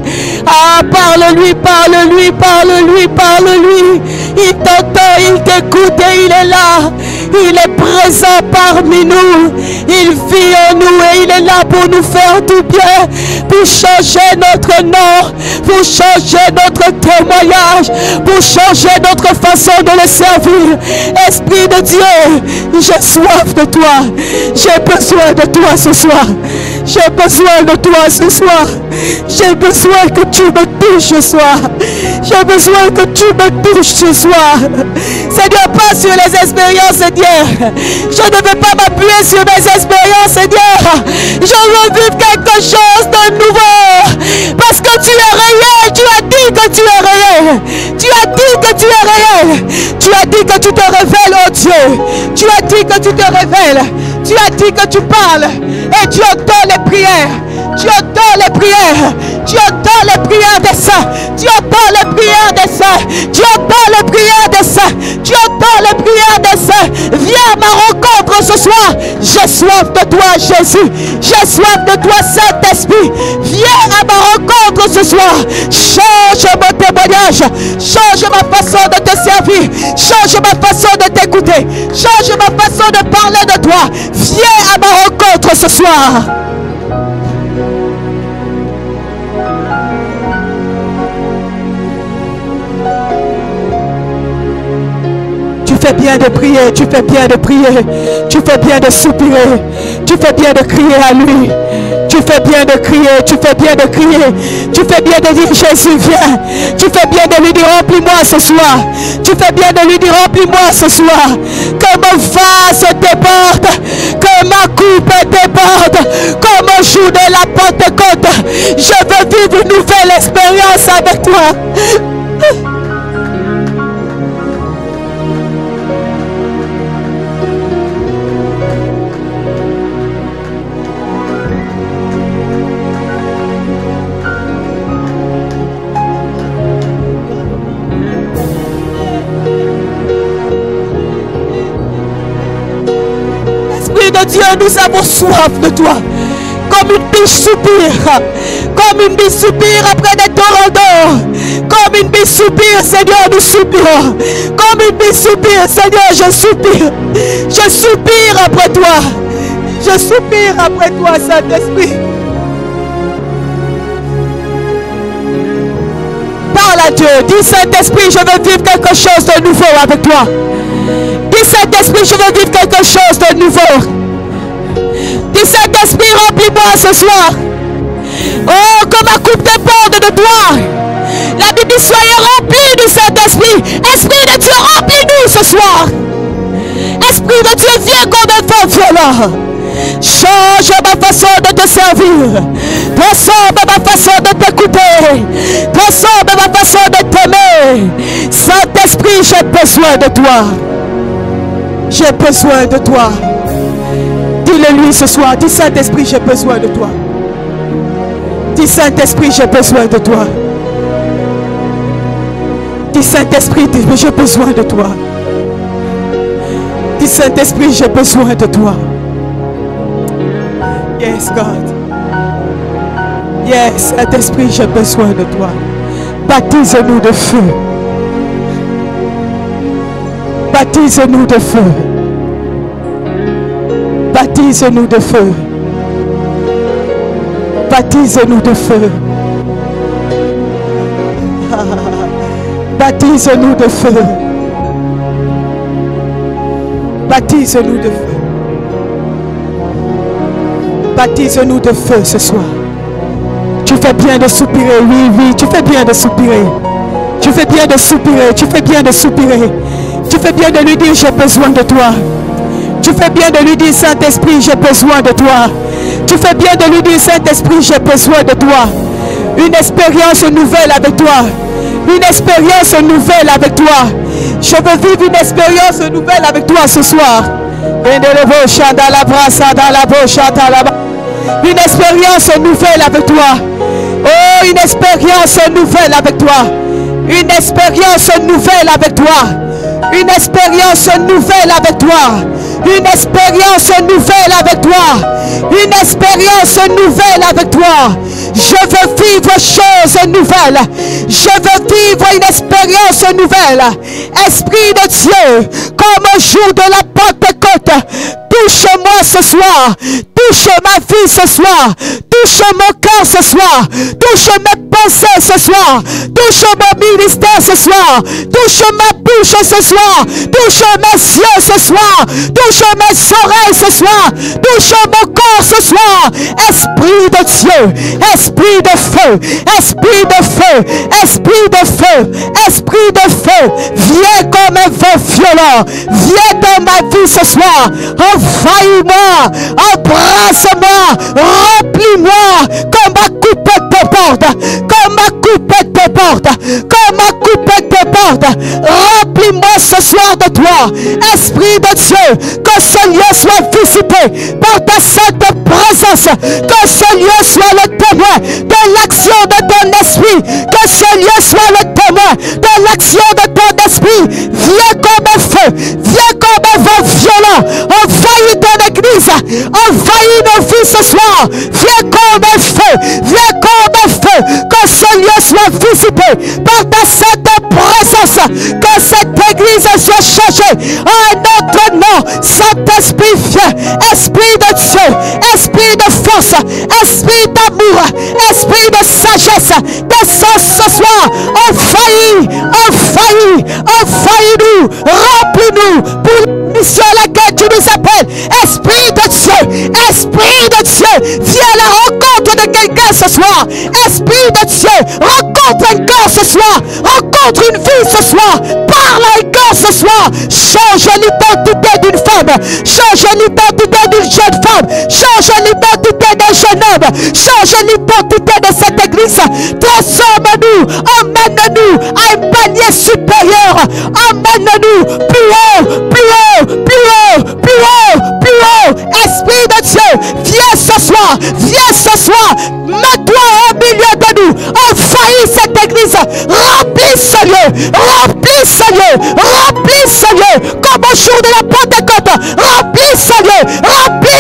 Ah, parle-lui, parle-lui, parle-lui, parle-lui. Il t'entend, il t'écoute et il est là. Il est présent parmi nous. Il vit en nous et il est là pour nous faire du bien, pour changer notre nom, pour changer notre témoignage, pour changer notre façon de le servir. Esprit de Dieu, j'ai soif de toi. J'ai besoin de toi ce soir. J'ai besoin de toi ce soir. J'ai besoin que tu me touches ce soir. J'ai besoin que tu me touches ce soir. Seigneur, pas sur les expériences d'hier. Je ne veux pas m'appuyer sur mes expériences d'hier. Je veux vivre quelque chose de nouveau. Parce que tu es réel. Tu as dit que tu es réel. Tu as dit que tu es réel. Tu as dit que tu te révèles, oh Dieu. Tu as dit que tu te révèles. Tu as dit que tu parles. Et tu entends les prières. Tu entends les prières. Tu entends les prières des saints. Tu entends les prières des saints. Tu entends les prières des saints. Tu entends les prières des saints. Viens à ma rencontre ce soir. J'ai soif de toi, Jésus. J'ai soif de toi, Saint-Esprit. Viens à ma rencontre ce soir. Change mon témoignage. Change ma façon de te servir. Change ma façon de t'écouter. Change ma façon de parler de toi. Viens à ma rencontre ce soir. Tu fais bien de prier, tu fais bien de prier, tu fais bien de soupirer, tu fais bien de crier à lui, tu fais bien de crier, tu fais bien de crier, tu fais bien de dire Jésus viens, tu fais bien de lui dire remplis-moi ce soir, tu fais bien de lui dire remplis-moi ce soir, que mon vase déborde, que ma coupe déborde, comme au jour de la Pentecôte, je veux vivre une nouvelle expérience avec toi. de Dieu, nous avons soif de toi. Comme une biche soupire. Comme une biche soupire après des torrents d'or. Comme une biche soupire, Seigneur, nous soupirons. Comme une biche soupire, Seigneur, je soupire. Je soupire après toi. Je soupire après toi, Saint-Esprit. Parle à Dieu. Dis, Saint-Esprit, je veux vivre quelque chose de nouveau avec toi. Dis, Saint-Esprit, je veux vivre quelque chose de nouveau. Dis, Saint-Esprit, remplis-moi ce soir. Oh, que ma coupe déborde de toi. La Bible dit, soyez remplis du Saint-Esprit. Esprit de Dieu, remplis-nous ce soir. Esprit de Dieu, viens comme un vent violent. Change ma façon de te servir. Transforme ma façon de t'écouter. Transforme ma façon de t'aimer. Saint-Esprit, j'ai besoin de toi. J'ai besoin de toi. Dis-le lui ce soir. Dis, Saint-Esprit, j'ai besoin de toi. Dis, Saint-Esprit, j'ai besoin de toi. Dis, Saint-Esprit, j'ai besoin de toi. Dis, Saint-Esprit, j'ai besoin de toi. Yes, God. Yes, Saint-Esprit, j'ai besoin de toi. Baptise-nous de feu. Baptise-nous de feu. Baptise-nous de feu. Baptise-nous de feu. Baptise-nous de feu. Baptise-nous de feu. Baptise-nous de feu ce soir. Tu fais bien de soupirer, oui, oui, tu fais bien de soupirer. Tu fais bien de soupirer, tu fais bien de soupirer. Tu fais bien de lui dire, j'ai besoin de toi. Tu fais bien de lui dire, Saint-Esprit, j'ai besoin de toi. Tu fais bien de lui dire, Saint-Esprit, j'ai besoin de toi. Une expérience nouvelle avec toi. Une expérience nouvelle avec toi. Je veux vivre une expérience nouvelle avec toi ce soir. Une expérience nouvelle avec toi. Oh, une expérience nouvelle avec toi. Une expérience nouvelle avec toi. Une expérience nouvelle avec toi. Une expérience nouvelle avec toi. Une expérience nouvelle avec toi. Je veux vivre choses nouvelles. Je veux vivre une expérience nouvelle. Esprit de Dieu, comme au jour de la Pentecôte, touche-moi ce soir. Touche ma vie ce soir. Touche mon cœur ce soir. Touche mes pensées ce soir. Touche mon ministère ce soir. Touche ma bouche ce soir. Touche mes yeux ce soir. Touche mes oreilles ce soir. Touche mon corps ce soir. Esprit de Dieu. Esprit de feu. Esprit de feu. Esprit de feu. Esprit de feu. Viens comme un vent violent. Viens dans ma vie ce soir. Envahis-moi. Embrasse-moi. Remplis-moi. Comme ma coupe déborde. Comme ma coupe déborde. Comme ma coupe déborde. Remplis-moi ce soir de toi. Esprit de Dieu. Que ce lieu soit visité par ta sainte présence. Que ce lieu soit le témoin de l'action de ton esprit. Que ce lieu soit le témoin de l'action de ton esprit. Viens comme un feu. Viens comme un vent violent. Envahis ton église. Envahis nos vies ce soir. Viens comme un feu. Viens comme un feu. Que ce lieu soit visité par ta sainte présence. Que cette église soit changée en un autre nom. Saint-Esprit, viens. Esprit de Dieu. Esprit de force. Esprit d'amour. Esprit de sagesse. Descends ce soir. Envahis. Envahis. Envahis-nous. Remplis-nous pour la mission à laquelle tu nous appelles. Esprit de Dieu. Esprit de Dieu. Viens à la rencontre de quelqu'un ce soir. Esprit de Dieu. Rencontre un cœur ce soir. Rencontre une vie ce soir. Parle à un cœur ce soir. Change l'identité d'une femme. Change l'identité d'une jeune femme. Change l'identité d'un jeune homme. Change l'identité de cette église. Transforme-nous. Emmène-nous à un palier supérieur. Emmène-nous plus haut, plus haut, plus haut, plus haut, plus haut. Esprit de Dieu, viens ce soir. Viens ce soir. Mets-toi au milieu de nous. Envahis cette église. Remplis ce lieu. Remplis ce lieu. Remplis ce lieu. Comme au jour de la Pentecôte. Remplis ce lieu. Remplis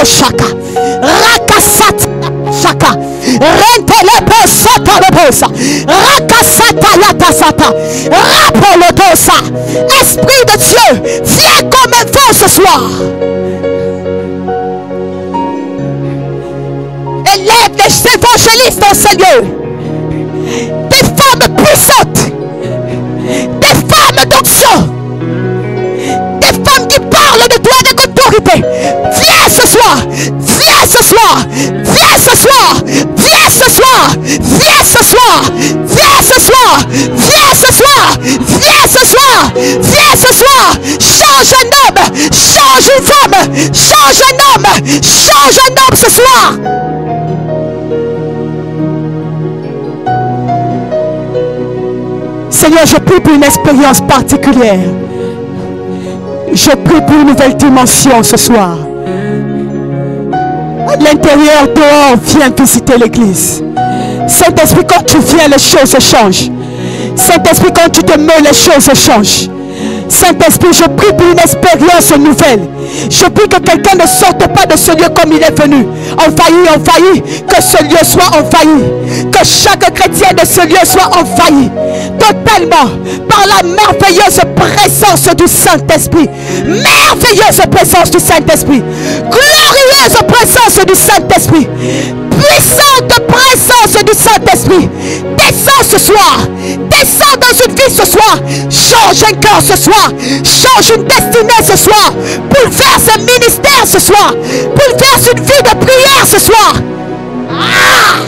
shaka. Rakasata shaka. Rentelebo sata lebosa. Rakasata yatasata. Rapolodosa. Esprit de Dieu, viens comme un vent ce soir. Élève les évangélistes dans ce lieu. Des femmes puissantes. Des femmes d'onction. Des femmes qui parlent de toi avec autorité. Viens ce soir. Viens ce soir. Viens ce soir. Viens ce soir. Viens ce soir. Viens ce soir. Viens ce soir. Viens ce soir. Viens ce soir. Change un homme. Change une femme. Change un homme. Change un homme ce soir. Seigneur, je prie pour une expérience particulière. Je prie pour une nouvelle dimension ce soir. À l'intérieur, dehors, viens visiter l'église. Saint-Esprit, quand tu viens, les choses changent. Saint-Esprit, quand tu te mets, les choses changent. Saint-Esprit, je prie pour une expérience nouvelle. Je prie que quelqu'un ne sorte pas de ce lieu comme il est venu. Envahi, que ce lieu soit envahi. Que chaque chrétien de ce lieu soit envahi. Totalement par la merveilleuse présence du Saint-Esprit. Merveilleuse présence du Saint-Esprit. Glorieuse présence du Saint-Esprit. Puissante présence du Saint-Esprit. Descends ce soir. Descends dans une vie ce soir. Change un cœur ce soir. Change une destinée ce soir. Bouleverse un ministère ce soir. Bouleverse une vie de prière ce soir. Ah!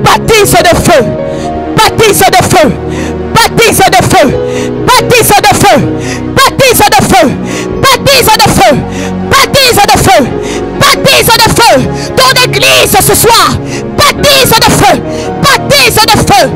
Baptise de feu. Baptise de feu. Baptise de feu. Baptise de feu. Baptise de feu. Baptise de feu. Baptise de feu. Baptise de feu. Ton église ce soir. Baptise de feu. Baptise de feu.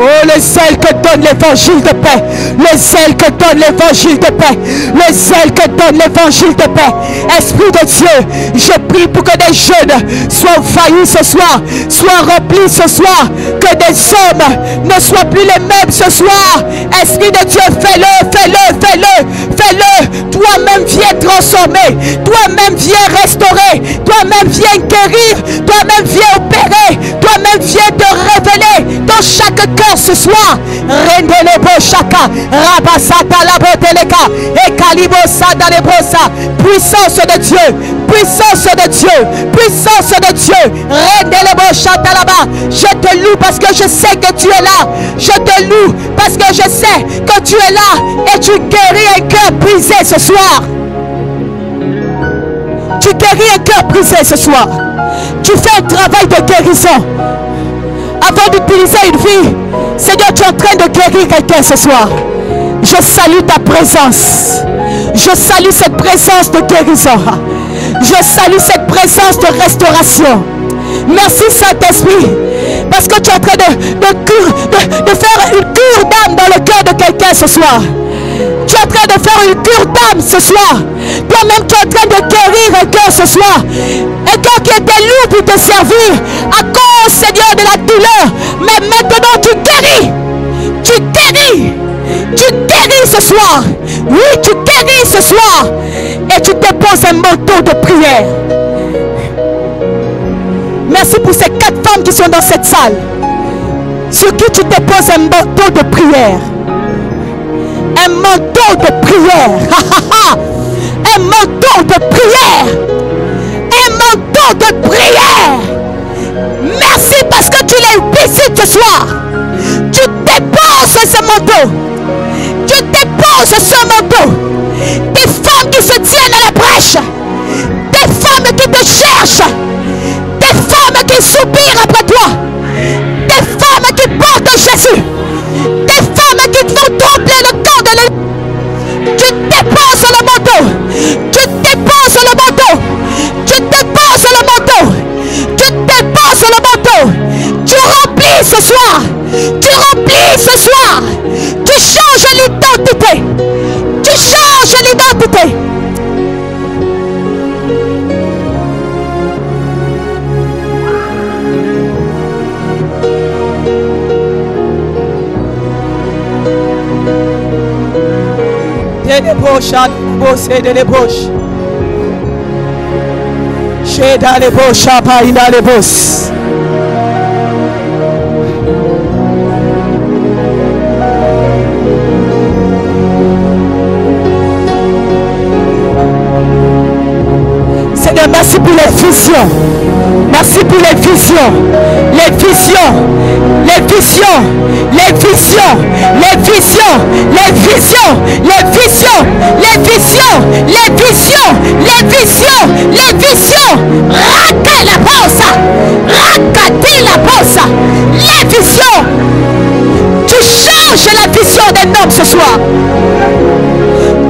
Oh, le zèle que donne l'évangile de paix. Le zèle que donne l'évangile de paix. Le zèle que donne l'évangile de paix. Esprit de Dieu, je prie pour que des jeunes soient envahis ce soir, soient remplis ce soir, que des hommes ne soient plus les mêmes ce soir. Esprit de Dieu, fais-le, fais-le, fais-le, fais-le. Toi-même viens transformer, toi-même viens restaurer, toi-même viens guérir, toi-même viens opérer, toi-même viens te révéler dans chaque cœur ce soir. Rendelebo chaka, rabasata la boteleka, et kalibosa dans les brossa. Puissance de Dieu, puissance de Dieu, puissance de Dieu. Rendelebo chata là-bas. Je te loue parce que je sais que tu es là. Je te loue parce que je sais que tu es là et tu guéris un cœur brisé ce soir. Tu guéris un cœur brisé ce soir. Tu fais un travail de guérison. Avant d'utiliser une vie, Seigneur, tu es en train de guérir quelqu'un ce soir. Je salue ta présence. Je salue cette présence de guérison. Je salue cette présence de restauration. Merci Saint-Esprit. Parce que tu es en train de faire une cure d'âme dans le cœur de quelqu'un ce soir. Tu es en train de faire une cure d'âme ce soir. Toi-même, tu es en train de guérir un cœur ce soir. Un cœur qui était lourd pour te servir à cause, Seigneur, de la douleur. Mais maintenant, tu guéris. Tu guéris. Tu guéris ce soir. Oui, tu guéris ce soir. Et tu déposes un manteau de prière. Merci pour ces 4 femmes qui sont dans cette salle. Sur qui tu déposes un manteau de prière. Un manteau de prière. Un manteau de prière. Un manteau de prière. Merci parce que tu les visites ce soir. Tu déposes ce manteau. Tu déposes ce manteau. Des femmes qui se tiennent à la brèche. Des femmes qui te cherchent. Des femmes qui soupirent après toi. Des femmes qui portent Jésus. Des femmes qui font trembler le camp de l'ennemi. Tu déposes le manteau. Tu déposes le manteau. Tu déposes le manteau. Tu déposes le manteau. Tu remplis ce soir. Tu remplis ce soir. Tu changes l'identité. Tu changes l'identité. bouches, bosser de les bouches. Chez dans les bouches, pas dans les bouches. Seigneur, merci pour les visions. Merci pour les visions. Les visions. Les visions. Les visions. Les visions. Les visions. Les visions. Les visions. Les visions. Les visions. Les visions. Raka la bossa. Rakati la bossa. Les visions. Tu changes la vision des hommes ce soir.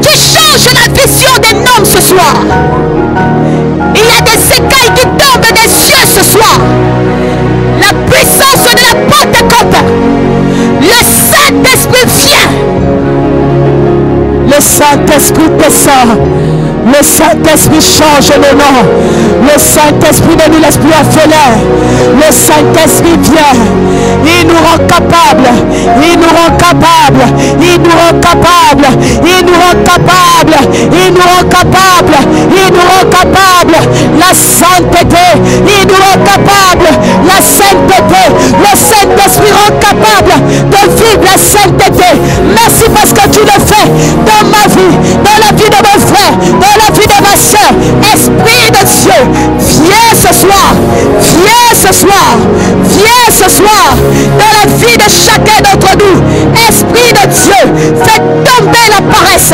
Tu changes la vision des hommes ce soir. Il y a des écailles qui tombent des cieux ce soir. La puissance de la Pentecôte. Le Saint-Esprit vient. Le Saint-Esprit descend. Le Saint-Esprit change le nom. Le Saint-Esprit ne nous laisse plus orphelins. Le Saint-Esprit vient. Il nous rend capables. Il nous rend capables. Il nous rend capables. Il nous rend capables. Il nous rend capables. Il nous rend capables. La sainteté. Il nous rend capables. La sainteté. Le Saint-Esprit rend capable de vivre la sainteté. Merci parce que tu le fais dans ma vie, dans la vie de mon frère, dans la vie de ma soeur. Esprit de Dieu, viens ce soir. Viens ce soir. Viens ce soir dans la vie de chacun d'entre nous. Esprit de Dieu, fais tomber la paresse.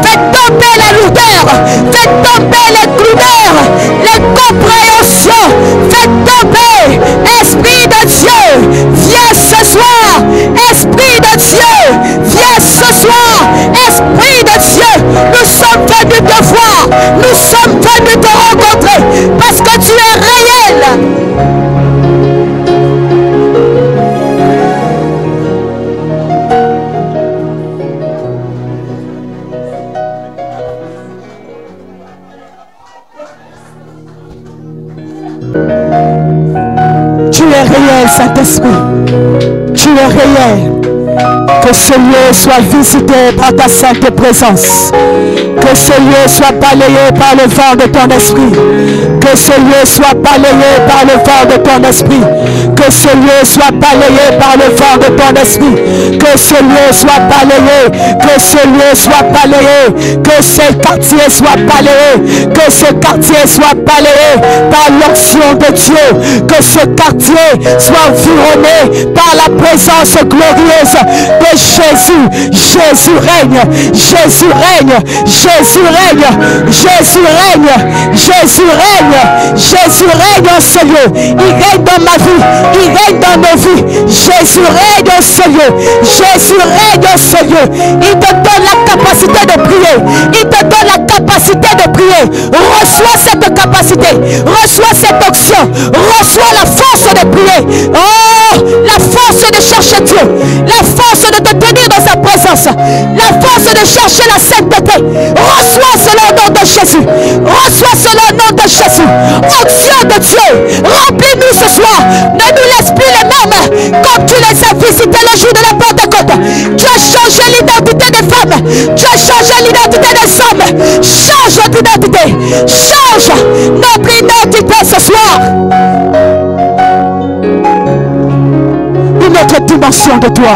Fais tomber la lourdeur. Fais tomber les douleurs, les compréhensions. Fais tomber. Esprit de Dieu, viens ce soir. Esprit de Dieu, viens ce soir. Esprit de Dieu, nous sommes venus te voir. Nous sommes venus te rencontrer parce que tu es réel. Tu es réel, Saint-Esprit. Tu es réel. Que ce lieu soit visité par ta sainte présence. Que ce lieu soit balayé par le vent de ton esprit. Que ce lieu soit balayé par le vent de ton esprit. Que ce lieu soit balayé par le vent de ton esprit. Que ce lieu soit balayé. Que ce lieu soit balayé. Que ce quartier soit balayé. Que ce quartier soit balayé par l'onction de Dieu. Que ce quartier soit environné par la présence glorieuse de Jésus. Jésus règne. Jésus règne. Jésus règne. Jésus règne. Jésus règne. Jésus règne en ce lieu. Il règne dans ma vie. Il règne dans nos vies. Jésus règne en ce lieu. Jésus règne en ce lieu. Il te donne la capacité de prier. Il te donne la capacité de prier. Reçois cette capacité. Reçois cette onction. Reçois la force de prier. Oh, la force de chercher Dieu. La force de te tenir dans sa présence. La force de chercher la sainteté. Reçois cela au nom de Jésus. Reçois cela au nom de Jésus. Onction de Dieu. Remplis-nous ce soir. Ne nous laisse plus les mêmes comme tu les as visités le jour de la Pentecôte. Tu as changé l'identité des femmes. Tu as changé l'identité des hommes. Change notre identité. Change notre identité ce soir. Une autre dimension de toi.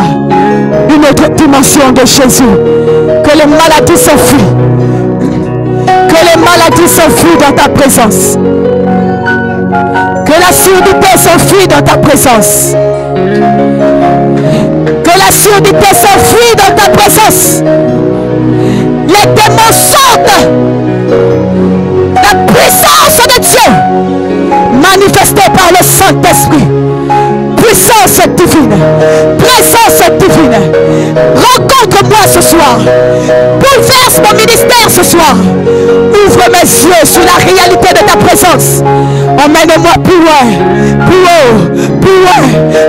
Une autre dimension de Jésus. Que les maladies s'enfuient. Que les maladies s'enfuient dans ta présence. Que la surdité s'enfuit dans ta présence. Que la surdité s'enfuit dans ta présence. Les démons sortent. La puissance de Dieu manifestée par le Saint-Esprit. Puissance divine, présence divine. Rencontre-moi ce soir. Bouleverse mon ministère ce soir. Ouvre mes yeux sur la réalité de ta présence. Emmène-moi plus loin, plus haut, plus loin,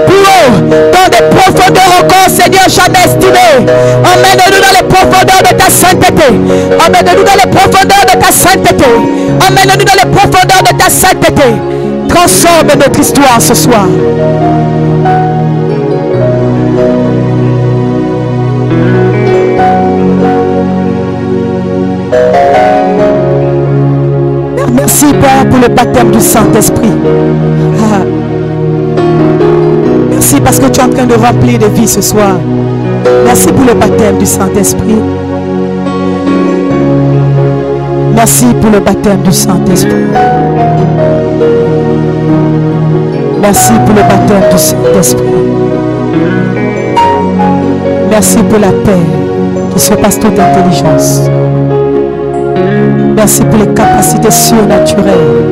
plus haut, dans des profondeurs encore, Seigneur, jamais estimées. Emmène-nous dans les profondeurs de ta sainteté. Emmène-nous dans les profondeurs de ta sainteté. Emmène-nous dans les profondeurs de ta sainteté. Transforme notre histoire ce soir. Merci, Père, pour le baptême du Saint-Esprit. Ah. Merci parce que tu es en train de remplir des vies ce soir. Merci pour le baptême du Saint-Esprit. Merci pour le baptême du Saint-Esprit. Merci pour le baptême du Saint-Esprit. Merci pour la paix qui surpasse toute intelligence. Merci pour les capacités surnaturelles.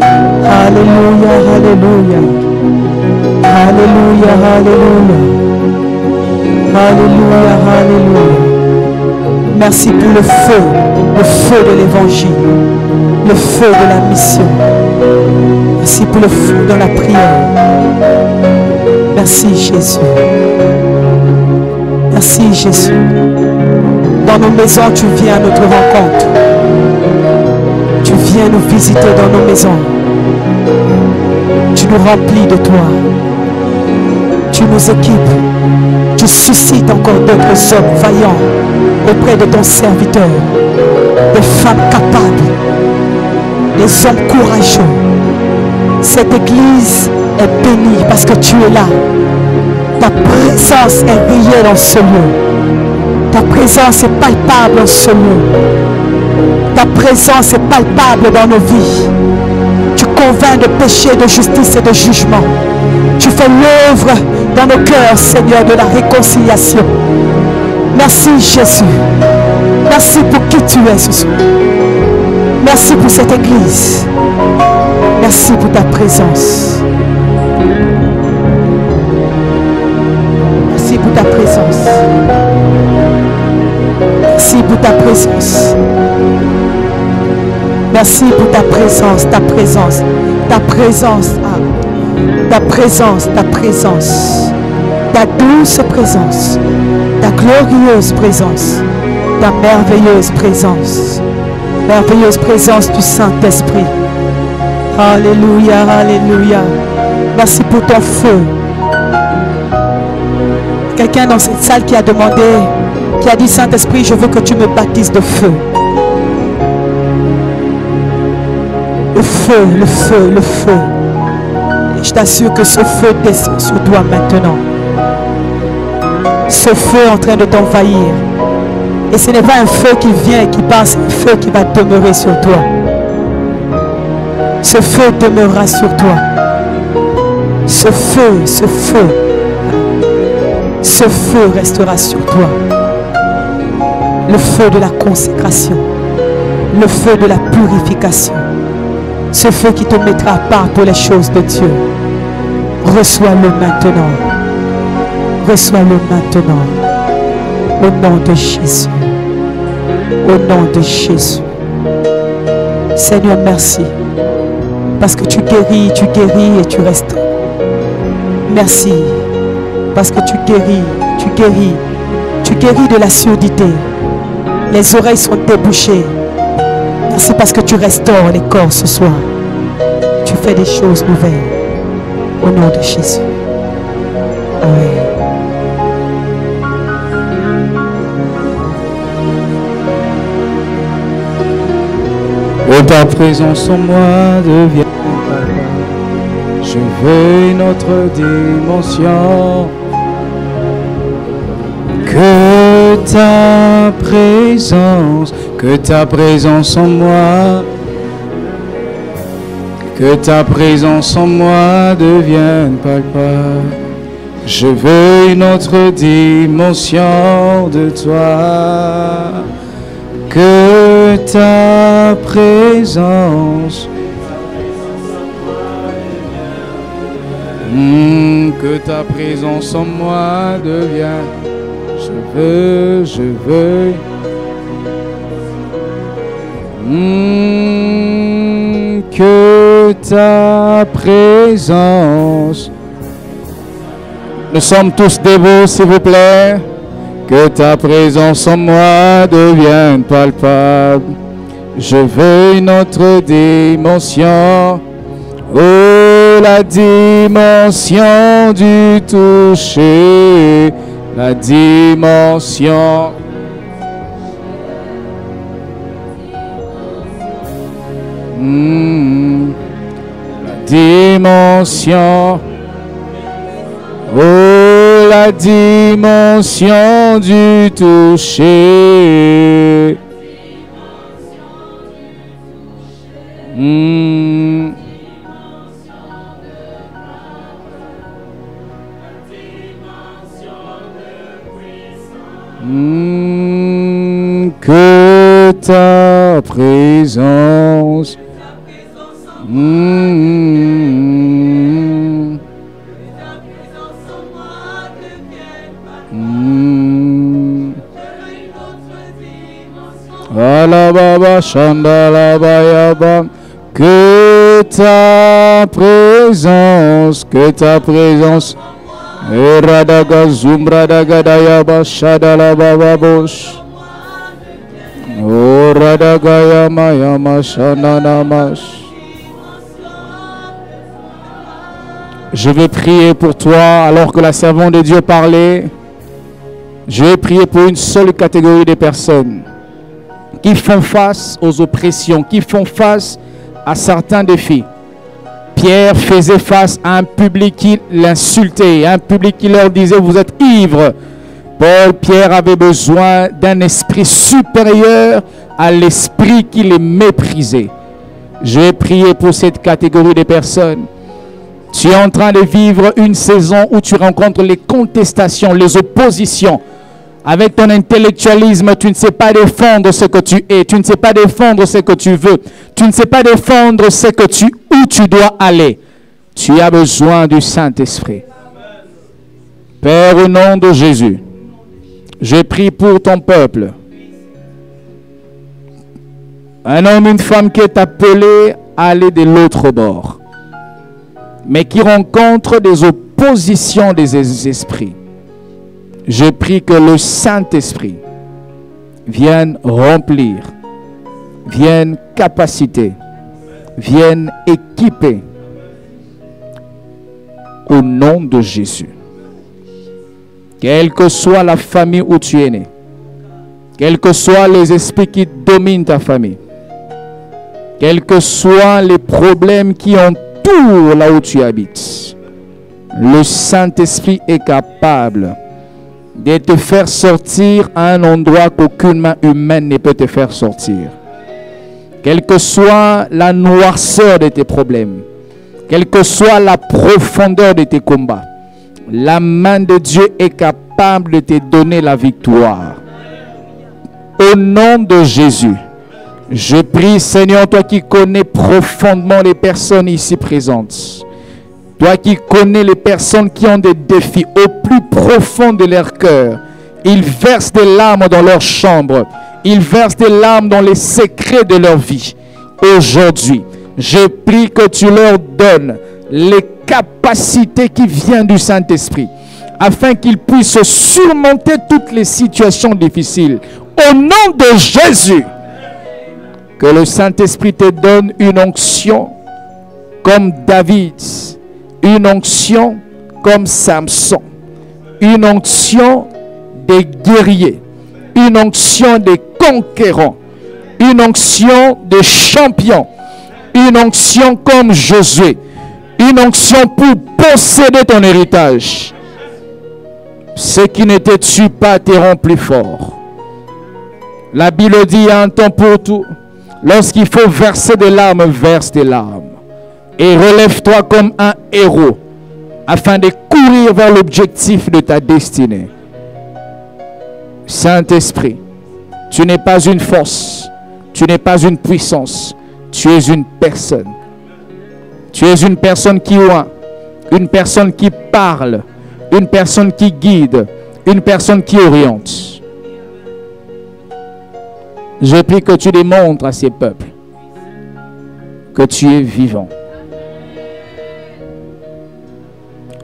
Alléluia, alléluia. Alléluia, alléluia. Alléluia, alléluia. Merci pour le feu de l'évangile, le feu de la mission. Merci pour le feu dans la prière. Merci Jésus. Merci Jésus. Dans nos maisons, tu viens à notre rencontre. Tu viens nous visiter dans nos maisons. Tu nous remplis de toi. Tu nous équipes. Tu suscites encore d'autres hommes vaillants auprès de ton serviteur. Des femmes capables. Des hommes courageux. Cette église est bénie parce que tu es là. Ta présence est réelle dans ce lieu. Ta présence est palpable dans ce lieu. Ta présence est palpable dans nos vies. Tu convaincs de péché, de justice et de jugement. Tu fais l'œuvre dans nos cœurs, Seigneur, de la réconciliation. Merci Jésus. Merci pour qui tu es ce soir. Merci pour cette église. Merci pour ta présence. Merci pour ta présence. Merci pour ta présence. Merci pour ta présence, ta présence, ta présence, ta présence, ta présence, ta douce présence, ta glorieuse présence, ta merveilleuse présence du Saint-Esprit. Alléluia, alléluia. Merci pour ton feu. Quelqu'un dans cette salle qui a demandé, qui a dit, Saint-Esprit, je veux que tu me baptises de feu. Le feu, le feu, le feu. Et je t'assure que ce feu descend sur toi maintenant. Ce feu est en train de t'envahir. Et ce n'est pas un feu qui vient et qui passe, c'est un feu qui va demeurer sur toi. Ce feu demeurera sur toi. Ce feu restera sur toi. Le feu de la consécration. Le feu de la purification. Ce feu qui te mettra à part pour les choses de Dieu. Reçois-le maintenant. Reçois-le maintenant. Au nom de Jésus. Au nom de Jésus. Seigneur, merci. Parce que tu guéris et tu restes. Merci. Parce que tu guéris de la surdité. Les oreilles sont débouchées. Merci parce que tu restaures les corps ce soir. Tu fais des choses nouvelles. Au nom de Jésus. Amen.
Que ta présence en moi devienne palpable. Je veux une autre dimension. Que ta présence en moi, que ta présence en moi devienne palpable. Je veux une autre dimension de toi. Que ta présence, que ta présence en moi devienne. Je veux. Que ta présence. Nous sommes tous debout, s'il vous plaît. Que ta présence en moi devienne palpable. Je veux une autre dimension. Oh, la dimension du toucher. La dimension. La dimension. Oh, la dimension du toucher. Que ta présence. Alababa Shandalabayaba. Que ta présence, Eradaga Zumbradaga Dayaba Shadalababosh. O Radagaya Mayama Shananamash. Je vais prier pour toi alors que la servante de Dieu parlait. Je vais prier pour une seule catégorie de personnes qui font face aux oppressions, qui font face à certains défis. Pierre faisait face à un public qui l'insultait, un public qui leur disait vous êtes ivres. Pierre avait besoin d'un esprit supérieur à l'esprit qui les méprisait. Je vais prier pour cette catégorie de personnes. Tu es en train de vivre une saison où tu rencontres les contestations, les oppositions. Avec ton intellectualisme, tu ne sais pas défendre ce que tu es. Tu ne sais pas défendre ce que tu veux. Tu ne sais pas défendre où tu dois aller. Tu as besoin du Saint-Esprit. Père, au nom de Jésus, je prie pour ton peuple. Un homme, une femme qui est appelé à aller de l'autre bord, mais qui rencontre des oppositions des esprits. Je prie que le Saint-Esprit vienne remplir, vienne capaciter, vienne équiper au nom de Jésus. Quelle que soit la famille où tu es né, quels que soient les esprits qui dominent ta famille, quels que soient les problèmes qui entourent là où tu habites, le Saint-Esprit est capable de te faire sortir à un endroit qu'aucune main humaine ne peut te faire sortir. Quelle que soit la noirceur de tes problèmes, quelle que soit la profondeur de tes combats, la main de Dieu est capable de te donner la victoire. Au nom de Jésus, je prie, Seigneur, toi qui connais profondément les personnes ici présentes, toi qui connais les personnes qui ont des défis au plus profond de leur cœur, ils versent des larmes dans leur chambre, ils versent des larmes dans les secrets de leur vie. Aujourd'hui, je prie que tu leur donnes les capacités qui viennent du Saint-Esprit, afin qu'ils puissent surmonter toutes les situations difficiles. Au nom de Jésus, que le Saint-Esprit te donne une onction comme David, une onction comme Samson, une onction des guerriers, une onction des conquérants, une onction des champions, une onction comme Josué, une onction pour posséder ton héritage. Ce qui ne te tue pas te rend plus fort. La Bible dit, il y a un temps pour tout. Lorsqu'il faut verser des larmes, verse des larmes. Et relève-toi comme un héros, afin de courir vers l'objectif de ta destinée. Saint-Esprit, tu n'es pas une force, tu n'es pas une puissance, tu es une personne. Tu es une personne qui oint, une personne qui parle, une personne qui guide, une personne qui oriente. Je prie que tu démontres à ces peuples que tu es vivant.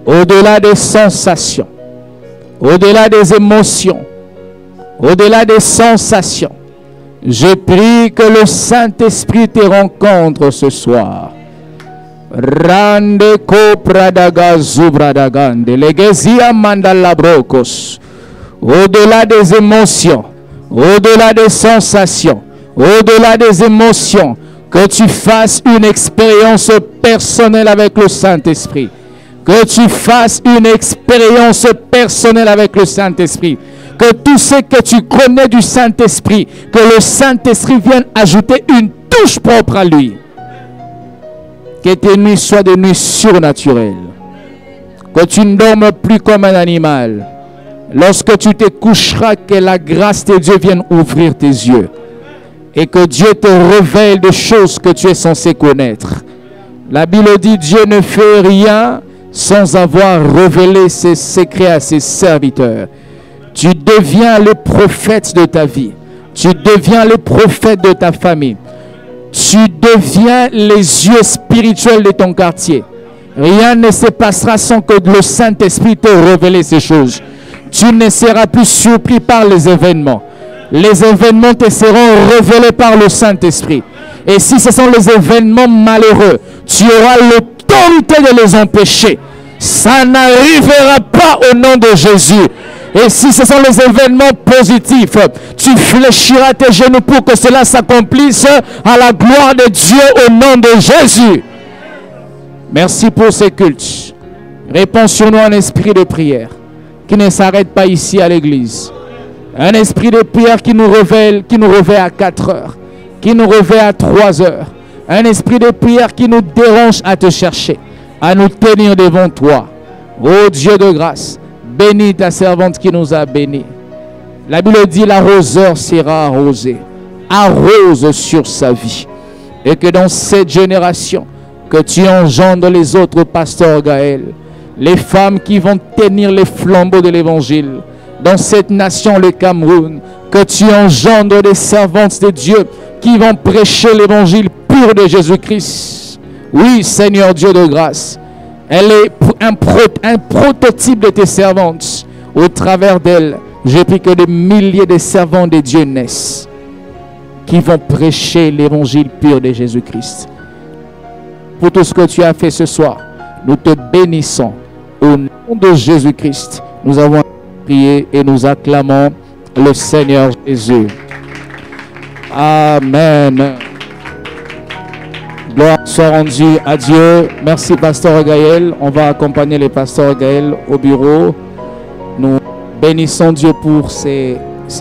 Au-delà des sensations, au-delà des émotions, au-delà des sensations, je prie que le Saint-Esprit te rencontre ce soir. Rande kopradaga zubradagande legezia mandalabrokos. Au-delà des émotions, au-delà des sensations, au-delà des émotions, Que tu fasses une expérience personnelle avec le Saint-Esprit. Que tu fasses une expérience personnelle avec le Saint-Esprit. Que tout ce que tu connais du Saint-Esprit, que le Saint-Esprit vienne ajouter une touche propre à lui. Que tes nuits soient des nuits surnaturelles. Que tu ne dormes plus comme un animal. Lorsque tu te coucheras, que la grâce de Dieu vienne ouvrir tes yeux. Et que Dieu te révèle des choses que tu es censé connaître. La Bible dit, Dieu ne fait rien sans avoir révélé ses secrets à ses serviteurs. Tu deviens le prophète de ta vie. Tu deviens le prophète de ta famille. Tu deviens les yeux spirituels de ton quartier. Rien ne se passera sans que le Saint-Esprit te révèle ces choses. Tu ne seras plus surpris par les événements. Les événements te seront révélés par le Saint-Esprit. Et si ce sont les événements malheureux, tu auras l'autorité de les empêcher. Ça n'arrivera pas au nom de Jésus. Et si ce sont les événements positifs, tu fléchiras tes genoux pour que cela s'accomplisse à la gloire de Dieu au nom de Jésus. Merci pour ces cultes. Réponds sur nous un esprit de prière qui ne s'arrête pas ici à l'église. Un esprit de prière qui nous révèle à 4 heures, qui nous réveille à 3 heures. Un esprit de prière qui nous dérange à te chercher, à nous tenir devant toi. Ô Dieu de grâce, bénis ta servante qui nous a bénis. La Bible dit l'arroseur sera arrosé. Arrose sur sa vie. Et que dans cette génération, que tu engendres les autres pasteurs Gaël, les femmes qui vont tenir les flambeaux de l'évangile, dans cette nation, le Cameroun, que tu engendres des servantes de Dieu qui vont prêcher l'évangile pur de Jésus-Christ. Oui, Seigneur Dieu de grâce, elle est un prototype de tes servantes. Au travers d'elle, j'ai pris que des milliers de servants de Dieu naissent, qui vont prêcher l'évangile pur de Jésus-Christ. Pour tout ce que tu as fait ce soir, nous te bénissons. Au nom de Jésus-Christ, nous avons prié et nous acclamons le Seigneur Jésus. Amen. Gloire soit rendue à Dieu. Merci, Pasteur Gaël. On va accompagner les pasteurs Gaël au bureau. Nous bénissons Dieu pour ces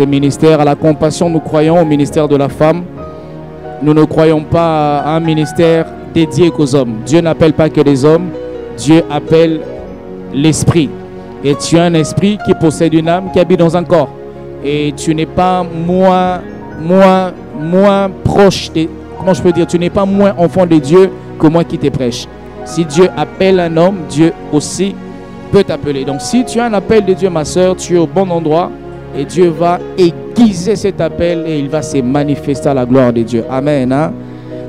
ministères. À la compassion, nous croyons au ministère de la femme. Nous ne croyons pas à un ministère dédié qu'aux hommes. Dieu n'appelle pas que les hommes. Dieu appelle l'esprit. Et tu as un esprit qui possède une âme qui habite dans un corps. Et tu n'es pas moins proche de... Comment je peux dire? Tu n'es pas moins enfant de Dieu que moi qui te prêche. Si Dieu appelle un homme, Dieu aussi peut t'appeler. Donc si tu as un appel de Dieu, ma soeur, tu es au bon endroit. Et Dieu va aiguiser cet appel et il va se manifester à la gloire de Dieu. Amen. Hein?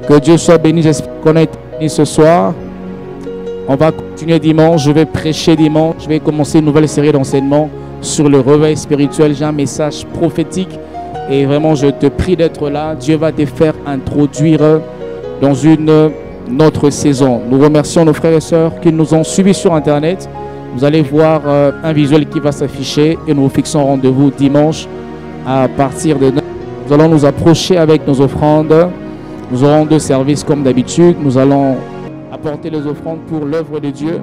Que Dieu soit béni. J'espère qu'on a été béni ce soir. On va continuer dimanche. Je vais prêcher dimanche. Je vais commencer une nouvelle série d'enseignements sur le réveil spirituel. J'ai un message prophétique. Et vraiment, je te prie d'être là. Dieu va te faire introduire dans une autre saison. Nous remercions nos frères et sœurs qui nous ont suivis sur Internet. Vous allez voir un visuel qui va s'afficher et nous vous fixons rendez-vous dimanche à partir de 9h. Nous allons nous approcher avec nos offrandes. Nous aurons 2 services comme d'habitude. Nous allons apporter les offrandes pour l'œuvre de Dieu.